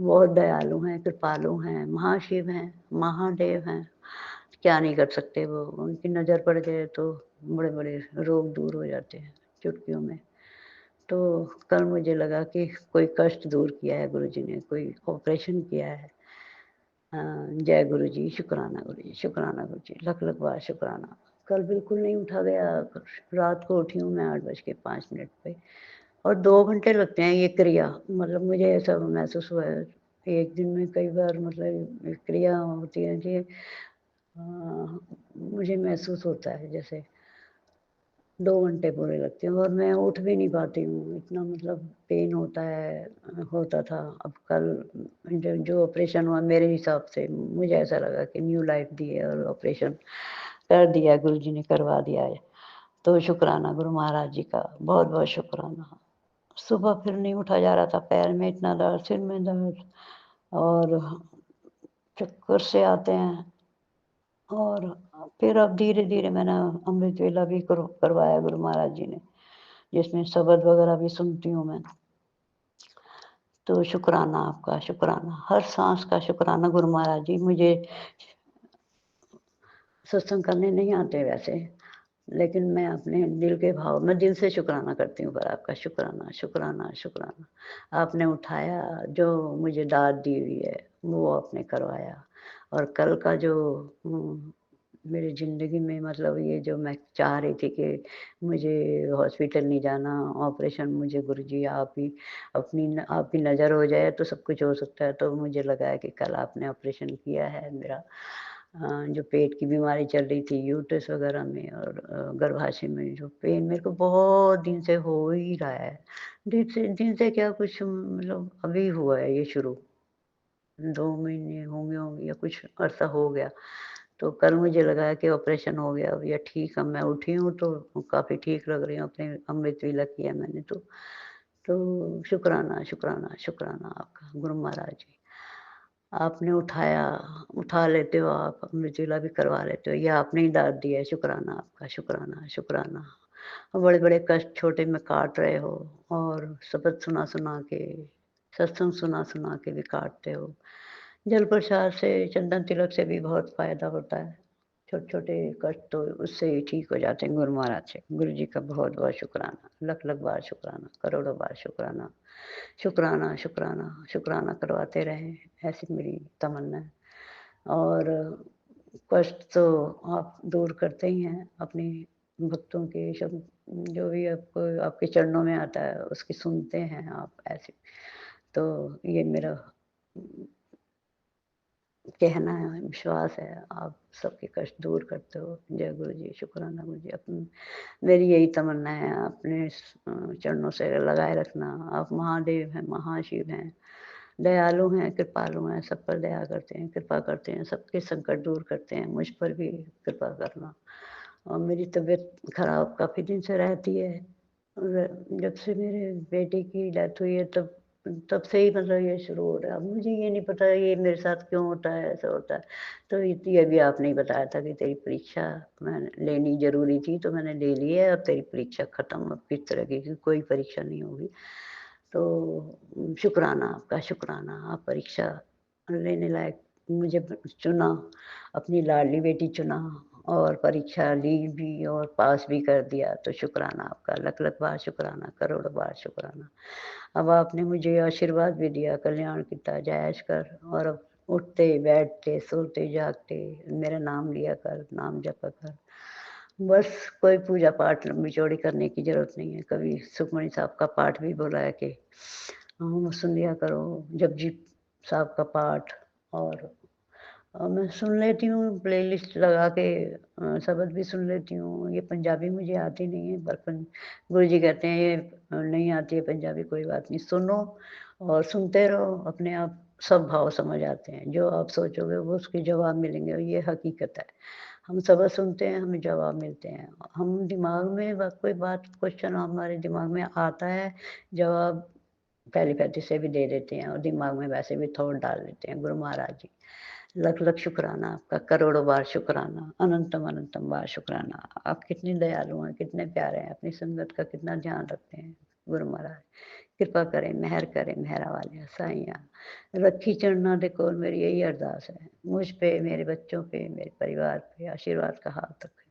बहुत दयालु हैं, कृपालु हैं, महाशिव हैं, महादेव हैं। क्या नहीं कर सकते वो, उनकी नज़र पड़ जाए तो बड़े-बड़े रोग दूर हो जाते हैं चुटकियों में। तो कल मुझे लगा कि कोई कष्ट दूर किया है गुरु जी ने, कोई ऑपरेशन किया है। जय गुरु जी, शुक्राना गुरु जी, शुक्राना गुरु जी, लख-लख बार शुक्राना। कल बिल्कुल नहीं उठा गया, रात को उठी हूँ मैं 8:05 पे, और 2 घंटे लगते हैं ये क्रिया। मतलब मुझे ऐसा महसूस हुआ है, एक दिन में कई बार मतलब क्रिया होती है कि मुझे महसूस होता है जैसे 2 घंटे पूरे लगते हैं, और मैं उठ भी नहीं पाती हूँ, इतना मतलब पेन होता है, होता था। अब कल जो ऑपरेशन हुआ, मेरे हिसाब से मुझे ऐसा लगा कि न्यू लाइफ दी है, और ऑपरेशन कर दिया, गुरु जी ने करवा दिया है। तो शुक्राना गुरु महाराज जी का, बहुत-बहुत शुक्राना। सुबह फिर नहीं उठा जा रहा था, पैर में इतना दर्द, सिर में दर्द, और चक्कर से आते हैं। और फिर अब धीरे-धीरे मैंने अमृत वेला भी करवाया गुरु महाराज जी ने, जिसमें शब्द वगैरह भी सुनती हूँ मैं। तो शुक्राना आपका, शुक्राना, हर साँस का शुक्राना गुरु महाराज जी। मुझे सत्संग करने नहीं आते वैसे, लेकिन मैं अपने दिल के भाव में दिल से शुक्राना करती हूँ, पर आपका शुक्राना, शुक्राना, शुक्राना। आपने उठाया, जो मुझे दाद दी हुई है, वो आपने करवाया। और कल का जो मेरी ज़िंदगी में, मतलब ये जो मैं चाह रही थी कि मुझे हॉस्पिटल नहीं जाना, ऑपरेशन, मुझे गुरुजी आप ही आपकी नज़र हो जाए तो सब कुछ हो सकता है। तो मुझे लगा है कि कल आपने ऑपरेशन किया है मेरा। जो पेट की बीमारी चल रही थी, यूट्रस वगैरह में, और गर्भाशय में जो पेन मेरे को बहुत दिन से हो ही रहा है। दिन से क्या, कुछ मतलब अभी हुआ है ये शुरू। 2 महीने होंगे या कुछ अरसा हो गया। तो कल मुझे लगा कि ऑपरेशन हो गया अब या ठीक, अब मैं उठी हूँ तो काफ़ी ठीक लग रही हूँ, अपने अमृत वेला किया मैंने तो। तो शुक्राना, शुक्राना, शुक्राना आपका गुरु महाराज जी। आपने उठाया, उठा लेते हो आप, अमृत वेला भी करवा लेते हो, ये आपने ही दाद दिया है, शुक्राना आपका, शुक्राना, शुक्राना। बड़े-बड़े कष्ट छोटे में काट रहे हो और शब्द सुना-सुना के, सत्संग सुना-सुना के भी काटते हो। जल प्रसाद से, चंदन तिलक से भी बहुत फ़ायदा होता है। छोटे-छोटे कष्ट तो उससे ही ठीक हो जाते हैं गुरु महाराज से। गुरु जी का बहुत-बहुत शुक्राना, लख-लख बार शुक्राना, करोड़ों बार शुक्राना। शुक्राना, शुक्राना, शुक्राना करवाते रहें, ऐसी मेरी तमन्ना है। और कष्ट तो आप दूर करते ही हैं अपने भक्तों के, सब जो भी आपको आपके चरणों में आता है उसकी सुनते हैं आप ऐसे। तो ये मेरा कहना है, विश्वास है, आप सबके कष्ट दूर करते हो। जय गुरु जी, शुक्राना गुरु जी। मेरी यही तमन्ना है, अपने चरणों से लगाए रखना। आप महादेव हैं, महाशिव हैं, दयालु हैं, कृपालु हैं, सब पर दया करते हैं, कृपा करते हैं, सबके संकट दूर करते हैं, मुझ पर भी कृपा करना। और मेरी तबीयत खराब काफ़ी दिन से रहती है, और जब से मेरे बेटे की डेथ हुई है तब तब से ही मतलब ये शुरू हो रहा है। अब मुझे ये नहीं पता ये मेरे साथ क्यों होता है, ऐसा होता है। तो ये भी आपने ही बताया था कि तेरी परीक्षा मैंने लेनी ज़रूरी थी, तो मैंने ले ली है, अब तेरी परीक्षा खत्म, अब किस तरह की कोई परीक्षा नहीं होगी। तो शुक्राना आपका, शुक्राना। आप परीक्षा लेने लायक मुझे चुना, अपनी लाडली बेटी चुना और परीक्षा ली भी और पास भी कर दिया, तो शुक्राना आपका, लख-लख बार शुक्राना, करोड़ों बार शुक्राना। अब आपने मुझे आशीर्वाद भी दिया, कल्याण किया, जय ऐश कर, और अब उठते, बैठते, सोते, जागते मेरा नाम लिया कर, नाम जपा कर। बस कोई पूजा पाठ लंबी चौड़ी करने की ज़रूरत नहीं है। कभी सुखमणि साहब का पाठ भी बोला है कि सुन लिया करो, जपजी साहब का पाठ। और मैं सुन लेती हूँ प्लेलिस्ट लगा के, शब्द भी सुन लेती हूँ। ये पंजाबी मुझे आती नहीं है, पर गुरुजी कहते हैं ये नहीं आती है पंजाबी, कोई बात नहीं, सुनो और सुनते रहो, अपने आप सब भाव समझ आते हैं। जो आप सोचोगे वो उसके जवाब मिलेंगे, और ये हकीकत है। हम शब्द सुनते हैं, हमें जवाब मिलते हैं। हम दिमाग में कोई बात, क्वेश्चन हमारे दिमाग में आता है, जवाब टेलीपैथी से भी दे देते हैं, और दिमाग में वैसे भी थॉट डाल देते हैं गुरु महाराज जी। लख लख शुक्राना आपका, करोड़ों बार शुक्राना, अनंतम अनंतम बार शुक्राना। आप कितने दयालु हैं, कितने प्यारे हैं, अपनी संगत का कितना ध्यान रखते हैं गुरु महाराज। कृपा करें, मेहर करें, मेहरा वाले साइया रखी चढ़ना दे कोल, मेरी यही अरदास है। मुझ पे, मेरे बच्चों पे, मेरे परिवार पे आशीर्वाद का हाथ रखें।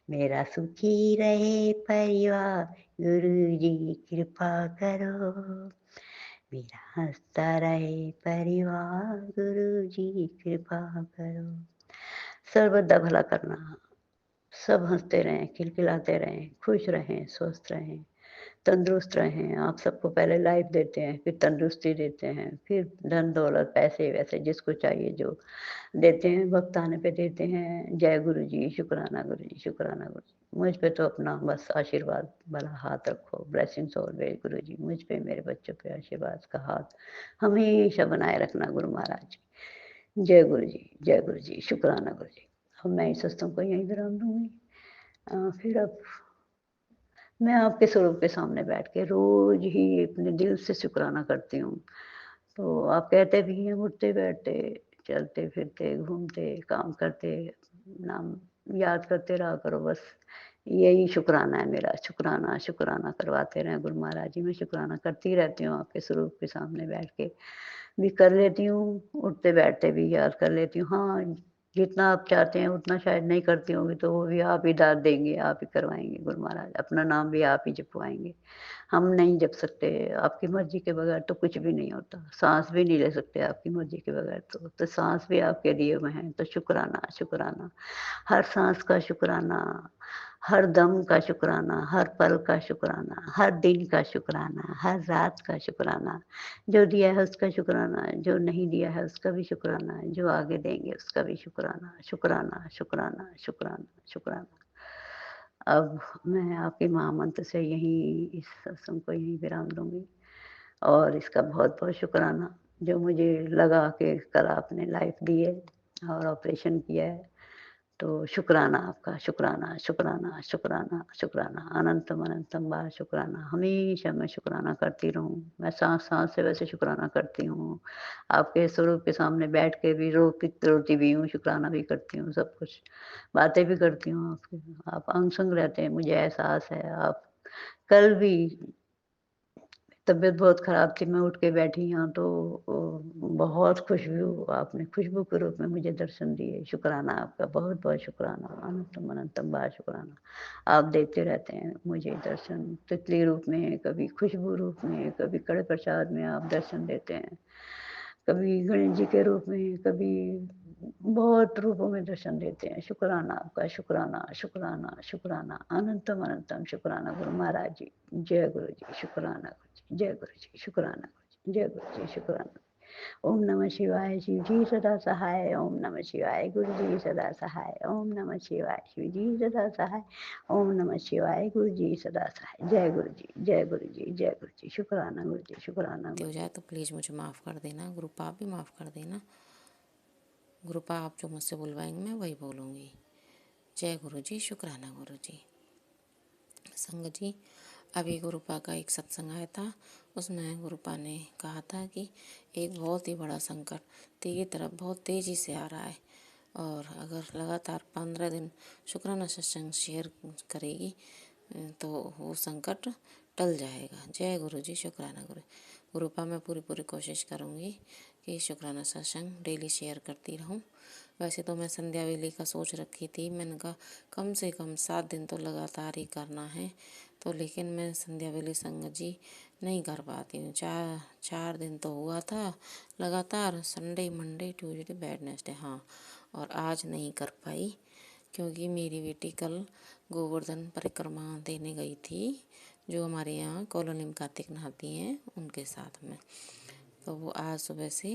मेरा सुखी रहे परिवार, गुरु जी कृपा करो। मेरा हंसता रहे परिवार, गुरु जी कृपा करो। सर्वदा भला करना, सब हंसते रहें, खिलखिलाते रहें, खुश रहें, स्वस्थ रहें, तंदुरुस्त रहें। आप सबको पहले लाइफ देते हैं, फिर तंदुरुस्ती देते हैं, फिर धन दौलत पैसे वैसे जिसको चाहिए जो देते हैं, वक्त आने पे देते हैं। जय गुरु जी, शुक्राना गुरु जी, शुक्राना गुरु जी। मुझ पे तो अपना बस आशीर्वाद भला हाथ रखो, ब्लेसिंग्स ऑलवेज गुरु जी। मुझ पे, मेरे बच्चों पे आशीर्वाद का हाथ हमेशा बनाए रखना गुरु महाराज जी। जय गुरु जी, जय गुरु जी, शुक्राना गुरु जी। अब मैं इस सत्संग को यहीं विराम दूंगी। फिर अब मैं आपके स्वरूप के सामने बैठ के रोज ही अपने दिल से शुक्राना करती हूँ। तो आप कहते भी हैं उठते बैठते, चलते फिरते, घूमते, काम करते, नाम याद करते रहा करो बस। यही शुक्राना है मेरा, शुक्राना शुक्राना करवाते रहें गुरु महाराज जी। मैं शुक्राना करती रहती हूँ आपके स्वरूप के सामने बैठ के भी कर लेती हूँ, उठते बैठते भी याद कर लेती हूँ। हाँ, जितना आप चाहते हैं उतना शायद नहीं करती होंगी, तो वो भी आप ही दाद देंगे, आप ही करवाएंगे गुरु महाराज। अपना नाम भी आप ही जपवाएंगे, हम नहीं जप सकते। आपकी मर्जी के बगैर तो कुछ भी नहीं होता, सांस भी नहीं ले सकते आपकी मर्जी के बगैर। तो सांस भी आपके दिए हुए हैं, तो शुक्राना शुक्राना, हर सांस का शुक्राना, हर दम का शुक्राना, हर पल का शुक्राना, हर दिन का शुक्राना, हर रात का शुक्राना। जो दिया है उसका शुक्राना, जो नहीं दिया है उसका भी शुक्राना, जो आगे देंगे उसका भी शुक्राना, शुक्राना शुक्राना शुक्राना शुक्राना। अब मैं आपके महामंत्र से यहीं इस सत्संग को यहीं विराम दूंगी, और इसका बहुत बहुत शुक्राना। जो मुझे लगा कि कल आपने लाइफ दी है और ऑपरेशन किया है, तो शुक्राना आपका, शुक्राना, शुक्राना, शुक्राना, शुक्राना, अनंतम अनंतम बार शुक्राना। हमेशा मैं शुक्राना करती रहूँ। मैं साँस-साँस से वैसे शुक्राना करती हूँ। आपके स्वरूप के सामने बैठ के भी रोती भी हूँ, शुक्राना भी करती हूँ, सब कुछ। बातें भी करती हूँ आपकी। आप अंग-संग रहते हैं, मुझे एहसास है। आप कल भी तबीयत बहुत ख़राब थी, मैं उठ के बैठी यहाँ तो बहुत खुशबू आपने खुशबू के रूप में मुझे दर्शन दिए। शुक्राना आपका, बहुत-बहुत शुक्राना, अनंतम अनंतम बार शुक्राना। आप देते रहते हैं मुझे दर्शन, तितली रूप में, कभी खुशबू रूप में, कभी कड़े प्रसाद में आप दर्शन देते हैं। कभी गणेश जी के रूप में, कभी बहुत रूपों में दर्शन देते हैं। शुक्राना आपका, शुक्राना, शुक्राना, शुक्राना, अनंतम अनंतम शुक्राना गुरु महाराज जी। जय गुरु जी, शुक्राना गुरु जी, जय गुरु जी, शुक्राना गुरु जी, जय गुरु जी, शुक्राना। ओम नमः शिवाय, शिव जी सदा सहाय। ओम नमः शिवाय, गुरु जी सदा सहाय। ओम नमः शिवाय, शिव जी सदा सहाय। ओम नमः शिवाय, गुरु जी सदा सहाय। जय गुरु जी, जय गुरु जी, जय गुरु जी, शुक्राना गुरु जी, शुक्राना गलती गुरु हो जी। जाए तो प्लीज़ मुझे माफ़ कर देना। गुरुपा आप भी माफ़ कर देना। गुरुपा आप जो मुझसे बुलवाएंगे मैं वही बोलूँगी। जय गुरु जी, शुक्राना गुरु जी। संगत जी, अभी गुरुपा का एक सत्संग आया था, उसमें गुरुपा ने कहा था कि एक बहुत ही बड़ा संकट तेरी तरफ बहुत तेज़ी से आ रहा है और अगर लगातार 15 दिन शुक्राना सत्संग शेयर करेगी तो वो संकट टल जाएगा। जय गुरु जी, शुक्राना गुरु। गुरुपा मैं पूरी कोशिश करूँगी कि शुक्राना सत्संग डेली शेयर करती रहूँ। वैसे तो मैं संध्या वेले का सोच रखी थी, मैंने कहा कम से कम 7 दिन तो लगातार ही करना है, तो लेकिन मैं संध्या वेले संगत जी नहीं कर पाती हूँ। 4 दिन तो हुआ था लगातार, संडे मंडे ट्यूसडे वेडनेसडे, हाँ, और आज नहीं कर पाई क्योंकि मेरी बेटी कल गोवर्धन परिक्रमा देने गई थी, जो हमारे यहाँ कॉलोनी में कार्तिक नहाती हैं उनके साथ में। तो वो आज सुबह से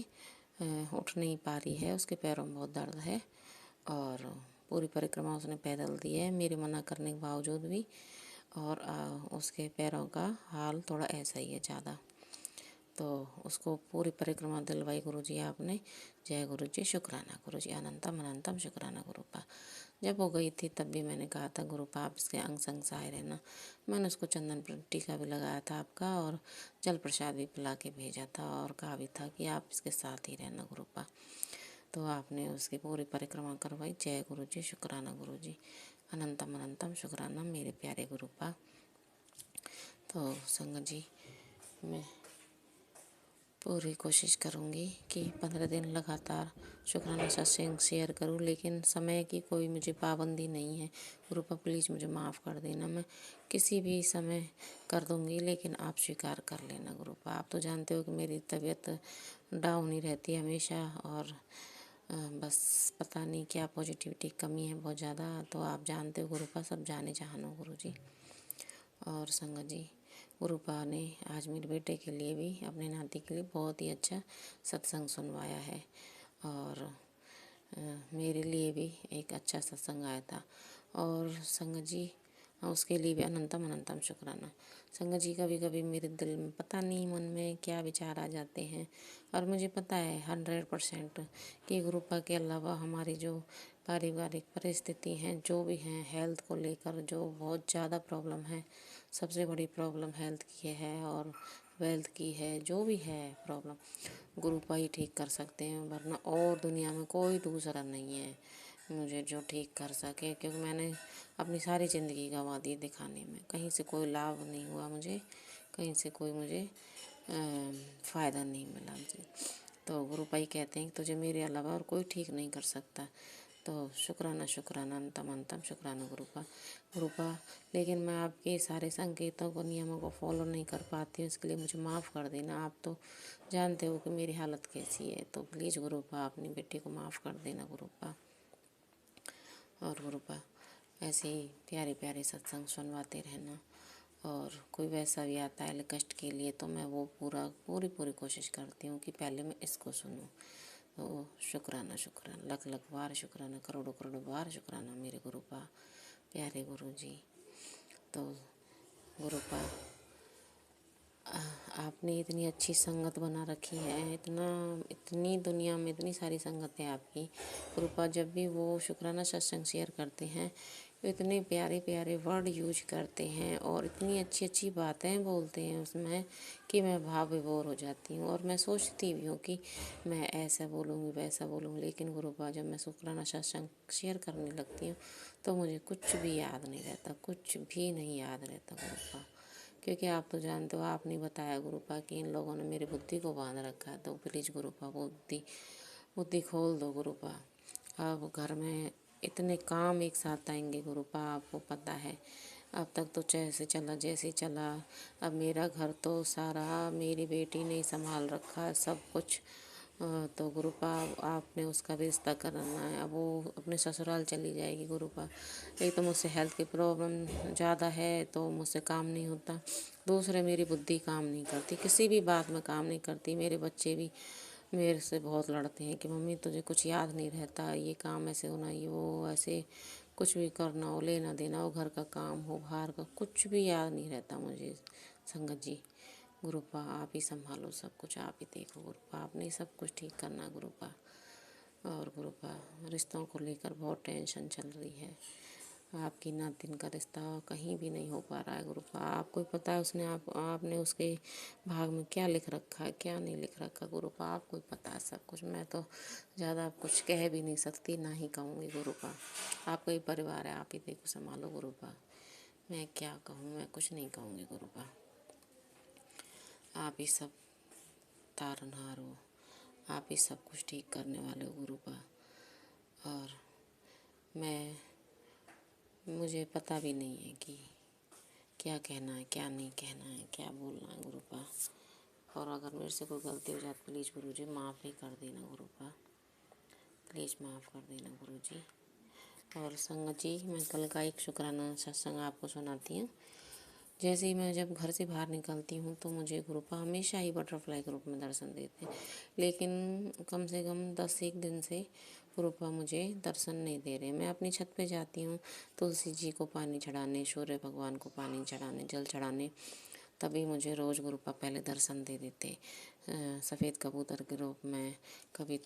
उठ नहीं पा रही है, उसके पैरों में बहुत दर्द है और पूरी परिक्रमा उसने पैदल दी है मेरे मना करने के बावजूद भी। और उसके पैरों का हाल थोड़ा ऐसा ही है ज़्यादा, तो उसको पूरी परिक्रमा दिलवाई गुरु जी आपने। जय गुरु जी, शुक्राना गुरु जी, अनंतम अनंतम शुक्राना गुरुपा। जब वो गई थी तब भी मैंने कहा था गुरुपा आप इसके अंग संग सहाय रहना। मैंने उसको चंदन टीका भी लगाया था आपका और जल प्रसाद भी पिला के भेजा था और कहा भी था कि आप इसके साथ ही रहना गुरुपा। तो आपने उसकी पूरी परिक्रमा करवाई। जय गुरु जी, शुक्राना गुरु जी, अनंतम अनंतम शुक्राना मेरे प्यारे गुरुपा। तो संगत जी, मैं पूरी कोशिश करूँगी कि 15 दिन लगातार शुक्राना सत्संग शेयर करूँ, लेकिन समय की कोई मुझे पाबंदी नहीं है। गुरुपा प्लीज़ मुझे माफ़ कर देना, मैं किसी भी समय कर दूँगी, लेकिन आप स्वीकार कर लेना गुरुपा। आप तो जानते हो कि मेरी तबीयत डाउन ही रहती है हमेशा और बस पता नहीं क्या पॉजिटिविटी कमी है बहुत ज़्यादा, तो आप जानते हो गुरुपा, सब जाने जहानो गुरु जी। और संगत जी, गुरुपा ने आज मेरे बेटे के लिए भी, अपने नाती के लिए बहुत ही अच्छा सत्संग सुनवाया है और मेरे लिए भी एक अच्छा सत्संग आया था। और संगत जी, उसके लिए भी अनंतम अनंतम शुक्राना। संगत जी, कभी कभी मेरे दिल में पता नहीं मन में क्या विचार आ जाते हैं और मुझे पता है 100% कि गुरुपा के अलावा हमारी जो पारिवारिक परिस्थिति हैं, जो भी हैं, हेल्थ को लेकर जो बहुत ज़्यादा प्रॉब्लम है, सबसे बड़ी प्रॉब्लम हेल्थ की है और वेल्थ की है, जो भी है प्रॉब्लम गुरुपा ही ठीक कर सकते हैं, वरना और दुनिया में कोई दूसरा नहीं है मुझे जो ठीक कर सके। क्योंकि मैंने अपनी सारी ज़िंदगी गंवा दी दिखाने में, कहीं से कोई लाभ नहीं हुआ मुझे, कहीं से कोई मुझे फ़ायदा नहीं मिला मुझे। तो गुरुपा ही कहते हैं कि तुझे मेरे अलावा और कोई ठीक नहीं कर सकता। तो शुक्राना शुक्राना अंतम अंतम शुक्राना गुरुपा। गुरुपा, लेकिन मैं आपके सारे संकेतों को, नियमों को फॉलो नहीं कर पाती हूँ, इसके लिए मुझे माफ़ कर देना। आप तो जानते हो कि मेरी हालत कैसी है, तो प्लीज़ गुरुपा अपनी बेटी को माफ़ कर देना गुरुपा। और गुरुपा ऐसे ही प्यारे प्यारे सत्संग सुनवाते रहना, और कोई वैसा भी आता है कष्ट के लिए तो मैं वो पूरी कोशिश करती हूँ कि पहले मैं इसको सुनूँ। तो शुक्राना शुक्राना, लख लख बार शुक्राना, करोड़ों करोड़ों बार शुक्राना मेरे गुरुपा, प्यारे गुरु जी। तो गुरुपा आपने इतनी अच्छी संगत बना रखी है, इतनी दुनिया में इतनी सारी संगत है आपकी। गुरुपा जब भी वो शुक्राना सत्संग शेयर करते हैं तो इतने प्यारे प्यारे वर्ड यूज करते हैं और इतनी अच्छी अच्छी बातें बोलते हैं उसमें कि मैं भाव विभोर हो जाती हूँ। और मैं सोचती भी हूँ कि मैं ऐसा बोलूँगी वैसा बोलूँगी, लेकिन गुरुपा जब मैं शुक्राना सत्संग शेयर करने लगती हूँ तो मुझे कुछ भी याद नहीं रहता, कुछ भी नहीं याद रहता गुरुपा। क्योंकि आप तो जानते हो, आपने बताया गुरुपा कि इन लोगों ने मेरी बुद्धि को बांध रखा है। तो प्लीज़ गुरुपा बुद्धि बुद्धि खोल दो गुरुपा। अब घर में इतने काम एक साथ आएंगे गुरुपा, आपको पता है। अब तक तो जैसे चला। अब मेरा घर तो सारा मेरी बेटी ने संभाल रखा है सब कुछ। तो गुरुपा आपने उसका भी रिश्ता कराना है। अब वो अपने ससुराल चली जाएगी गुरुपा। एक तो मुझसे हेल्थ की प्रॉब्लम ज़्यादा है तो मुझसे काम नहीं होता। दूसरे मेरी बुद्धि काम नहीं करती, किसी भी बात में काम नहीं करती। मेरे बच्चे भी मेरे से बहुत लड़ते हैं कि मम्मी तुझे कुछ याद नहीं रहता, ये काम ऐसे होना, ये वो ऐसे कुछ भी करना हो, लेना देना हो, घर का काम हो, बाहर का, कुछ भी याद नहीं रहता मुझे संगत जी। गुरुपा आप ही संभालो सब कुछ, आप ही देखो गुरुपा, आपने ही सब कुछ ठीक करना है गुरुपा। और गुरुपा रिश्तों को लेकर बहुत टेंशन चल रही है। आपकी नातिन का रिश्ता कहीं भी नहीं हो पा रहा है गुरुपा। आपको ही पता है उसने आपने उसके भाग में क्या लिख रखा है, क्या नहीं लिख रखा गुरुपा। आपको ही पता है सब कुछ। मैं तो ज़्यादा कुछ कह भी नहीं सकती, ना ही कहूँगी गुरुपा। आपका ही परिवार है, आप ही देखो संभालो गुरुपा। मैं क्या कहूँ, मैं कुछ नहीं कहूँगी गुरुपा। आप ही सब तारनहार हो, आप ही सब कुछ ठीक करने वाले हो गुरुपा। और मुझे पता भी नहीं है कि क्या कहना है, क्या नहीं कहना है, क्या बोलना है गुरुपा। और अगर मेरे से कोई गलती हो जाती प्लीज़ गुरुजी माफ़ ही कर देना गुरुपा, प्लीज़ माफ़ कर देना गुरुजी। और संगत जी, मैं कल का एक शुक्राना सत्संग आपको सुनाती हूँ। जैसे ही मैं जब घर से बाहर निकलती हूँ तो मुझे गुरुपा हमेशा ही बटरफ्लाई के रूप में दर्शन देते हैं, लेकिन कम से कम 10 दिन से गुरुपा मुझे दर्शन नहीं दे रहे। मैं अपनी छत पे जाती हूँ तुलसी जी को पानी चढ़ाने, सूर्य भगवान को पानी चढ़ाने, जल चढ़ाने, तभी मुझे रोज़ गुरुपा पहले दर्शन दे देते। सफ़ेद कबूतर के रूप में, कभी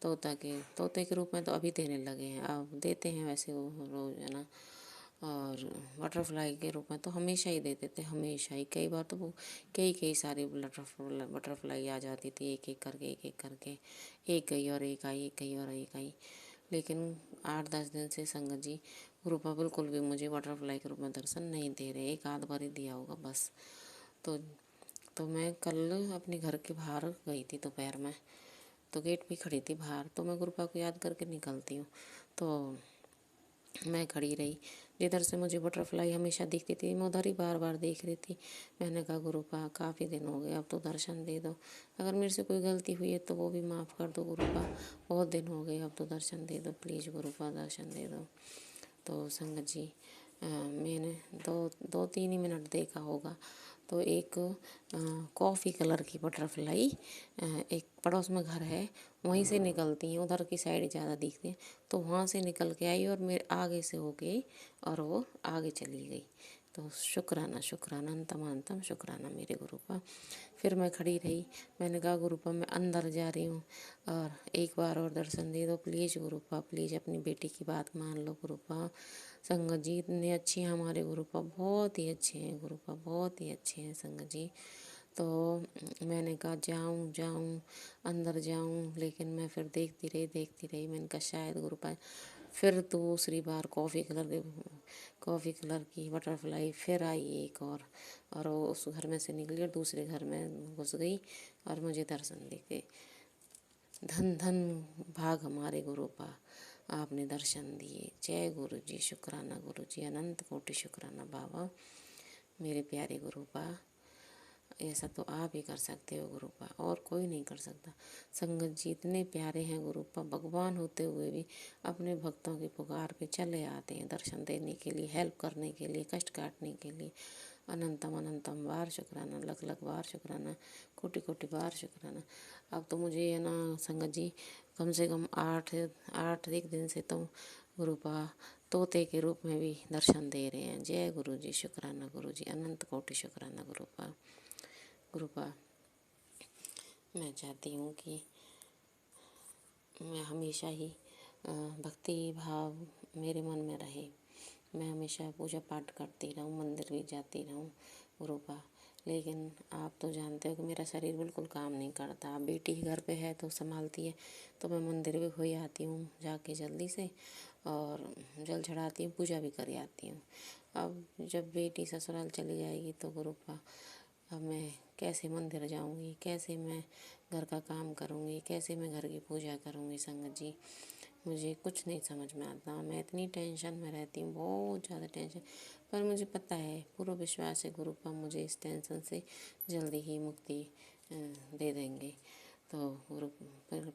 तोते के रूप में तो अभी देने लगे हैं, अब देते हैं वैसे वो रोज़, है ना। और बटरफ्लाई के रूप में तो हमेशा ही देते थे, हमेशा ही। कई बार तो वो कई सारी बटरफ्लाई आ जाती थी, एक एक करके एक गई और एक आई, एक गई और एक आई। लेकिन 8-10 दिन से संगत जी गुरुपा बिल्कुल भी मुझे बटरफ्लाई के रूप में दर्शन नहीं दे रहे। एक आध बार ही दिया होगा बस। तो मैं कल अपने घर के बाहर गई थी दोपहर में, तो गेट पे खड़ी थी बाहर, तो मैं गुरुपा को याद करके निकलती हूँ। तो मैं खड़ी रही, जिधर से मुझे बटरफ्लाई हमेशा दिखती थी मैं उधर ही बार बार देख रही थी। मैंने कहा गुरुपा काफ़ी दिन हो गए, अब तो दर्शन दे दो। अगर मेरे से कोई गलती हुई है तो वो भी माफ़ कर दो गुरुपा, बहुत दिन हो गए, अब तो दर्शन दे दो प्लीज़ गुरुपा, दर्शन दे दो। तो संगत जी मैंने 2-3 ही मिनट देखा होगा तो एक कॉफ़ी कलर की बटरफ्लाई एक पड़ोस में घर है वहीं से निकलती हैं, उधर की साइड ज़्यादा दिखते हैं, तो वहाँ से निकल के आई और मेरे आगे से हो गई और वो आगे चली गई। तो शुक्राना शुक्राना अंतम शुक्राना मेरे गुरुपा। फिर मैं खड़ी रही, मैंने कहा गुरुपा मैं अंदर जा रही हूँ और एक बार और दर्शन दे दो प्लीज़ गुरुपा, प्लीज़ अपनी बेटी की बात मान लो गुरुपा। संगत जी इतने अच्छे हैं हमारे गुरुपा, बहुत ही अच्छे हैं गुरुपा, बहुत ही अच्छे हैं संगत जी। तो मैंने कहा जाऊँ अंदर जाऊँ, लेकिन मैं फिर देखती रही। मैंने कहा शायद गुरुपा। फिर दूसरी बार कॉफ़ी कलर की बटरफ्लाई फिर आई एक और वो उस घर में से निकली और दूसरे घर में घुस गई और मुझे दर्शन दे गई। धन धन भाग हमारे गुरुपा, आपने दर्शन दिए। जय गुरु जी, शुक्राना गुरु जी, अनंत कोटि शुक्राना बाबा मेरे प्यारे गुरुपा। ऐसा तो आप ही कर सकते हो गुरुपा, और कोई नहीं कर सकता। संगत जी इतने प्यारे हैं गुरुपा, भगवान होते हुए भी अपने भक्तों की पुकार पे चले आते हैं दर्शन देने के लिए, हेल्प करने के लिए, कष्ट काटने के लिए। अनंतम बार शुक्राना, लख बार शुक्राना, कोटि बार शुक्राना। अब तो मुझे है ना संगत जी कम से कम 8 दिन से तो गुरुपा तोते के रूप में भी दर्शन दे रहे हैं। जय गुरु जी, शुक्राना गुरु जी, अनंत कोटि शुक्राना गुरुपा। गुरुपा मैं चाहती हूँ कि मैं हमेशा ही भक्ति भाव मेरे मन में रहे। मैं हमेशा पूजा पाठ करती रहूँ, मंदिर भी जाती रहूँ गुरुपा। लेकिन आप तो जानते हो कि मेरा शरीर बिल्कुल काम नहीं करता। अब बेटी ही घर पे है तो संभालती है, तो मैं मंदिर भी हो आती हूँ जाके जल्दी से, और जल चढ़ाती हूँ, पूजा भी कर आती हूँ। अब जब बेटी ससुराल चली जाएगी तो गुरुपा अब मैं कैसे मंदिर जाऊंगी, कैसे मैं घर का काम करूंगी, कैसे मैं घर की पूजा करूंगी संगत जी। मुझे कुछ नहीं समझ में आता। मैं इतनी टेंशन में रहती हूँ, बहुत ज़्यादा टेंशन। पर मुझे पता है, पूरा विश्वास है गुरुपा मुझे इस टेंशन से जल्दी ही मुक्ति दे देंगे। तो गुरु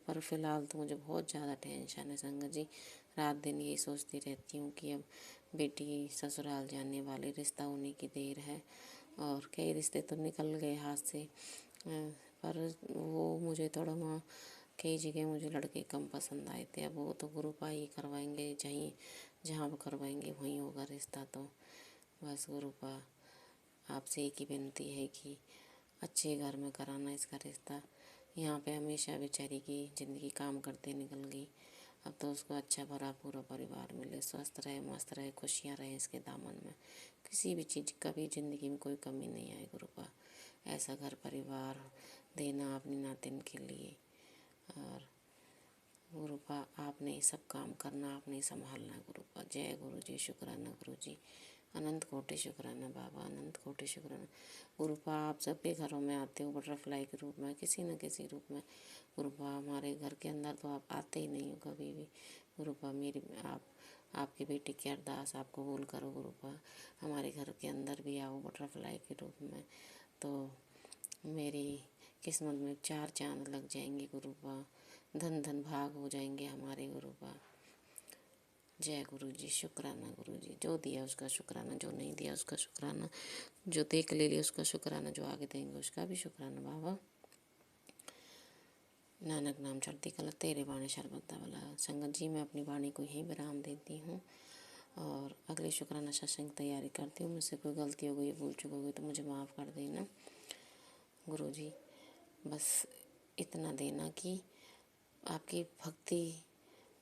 पर फिलहाल तो मुझे बहुत ज़्यादा टेंशन है संगत जी। रात दिन यही सोचती रहती हूँ कि अब बेटी ससुराल जाने वाली, रिश्ता होने की देर है, और कई रिश्ते तो निकल गए हाथ से। पर वो मुझे थोड़ा वहाँ कई जगह मुझे लड़के कम पसंद आए थे। अब वो तो गुरुपा ही करवाएंगे, जहाँ वो करवाएंगे वहीं होगा रिश्ता। तो बस गुरुपा आपसे एक ही विनती है कि अच्छे घर में कराना इसका रिश्ता। यहाँ पे हमेशा बेचारी की ज़िंदगी काम करते निकल गई। अब तो उसको अच्छा भरा पूरा परिवार मिले, स्वस्थ रहे, मस्त रहे, खुशियाँ रहे इसके दामन में। किसी भी चीज़ कभी ज़िंदगी में कोई कमी नहीं आए गुरुपा। ऐसा घर परिवार देना अपनी नातिन के लिए। और गुरुपा आपने ही सब काम करना, आपने ही संभालना गुरुपा। जय गुरु जी, शुक्राना गुरु जी, अनंत कोटि शुक्राना बाबा, अनंत कोटि शुक्राना गुरुपा। आप सबके घरों में आते हो बटरफ्लाई के रूप में, किसी न किसी रूप में गुरुपा। हमारे घर के अंदर तो आप आते ही नहीं हो कभी भी गुरुपा। आपकी बेटी की अरदास आप कबूल करो गुरुपा। हमारे घर के अंदर भी आओ बटरफ्लाई के रूप में, तो मेरी किस्मत में 4 चांद लग जाएंगे गुरुपा। धन धन भाग हो जाएंगे हमारे गुरुपा। जय गुरु जी, शुक्राना गुरु जी। जो दिया उसका शुक्राना, जो नहीं दिया उसका शुक्राना, जो देख ले लिया उसका शुक्राना, जो आगे देंगे उसका भी शुक्राना बाबा। नानक नाम चढ़ती कल तेरे बाणी शरबत वाला। संगत जी मैं अपनी वाणी को यहीं विराम देती हूँ, और अगले शुक्राना सत्संग तैयारी करती हूँ। मुझसे कोई गलती हो गई, भूल चूक हो गई तो मुझे माफ़ कर देना गुरु जी। बस इतना देना कि आपकी भक्ति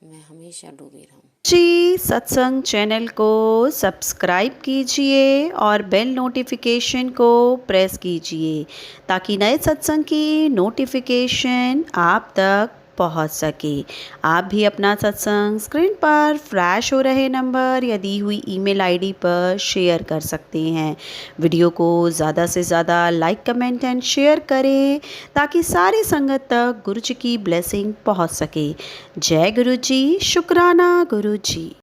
में हमेशा डूबी रहूं। जी सत्संग चैनल को सब्सक्राइब कीजिए और बेल नोटिफिकेशन को प्रेस कीजिए ताकि नए सत्संग की नोटिफिकेशन आप तक पहुंच सके। आप भी अपना सत्संग स्क्रीन पर फ्लैश हो रहे नंबर या दी हुई ईमेल आईडी पर शेयर कर सकते हैं। वीडियो को ज़्यादा से ज़्यादा लाइक कमेंट एंड शेयर करें ताकि सारी संगत तक गुरु जी की ब्लेसिंग पहुंच सके। जय गुरु जी, शुक्राना गुरु जी।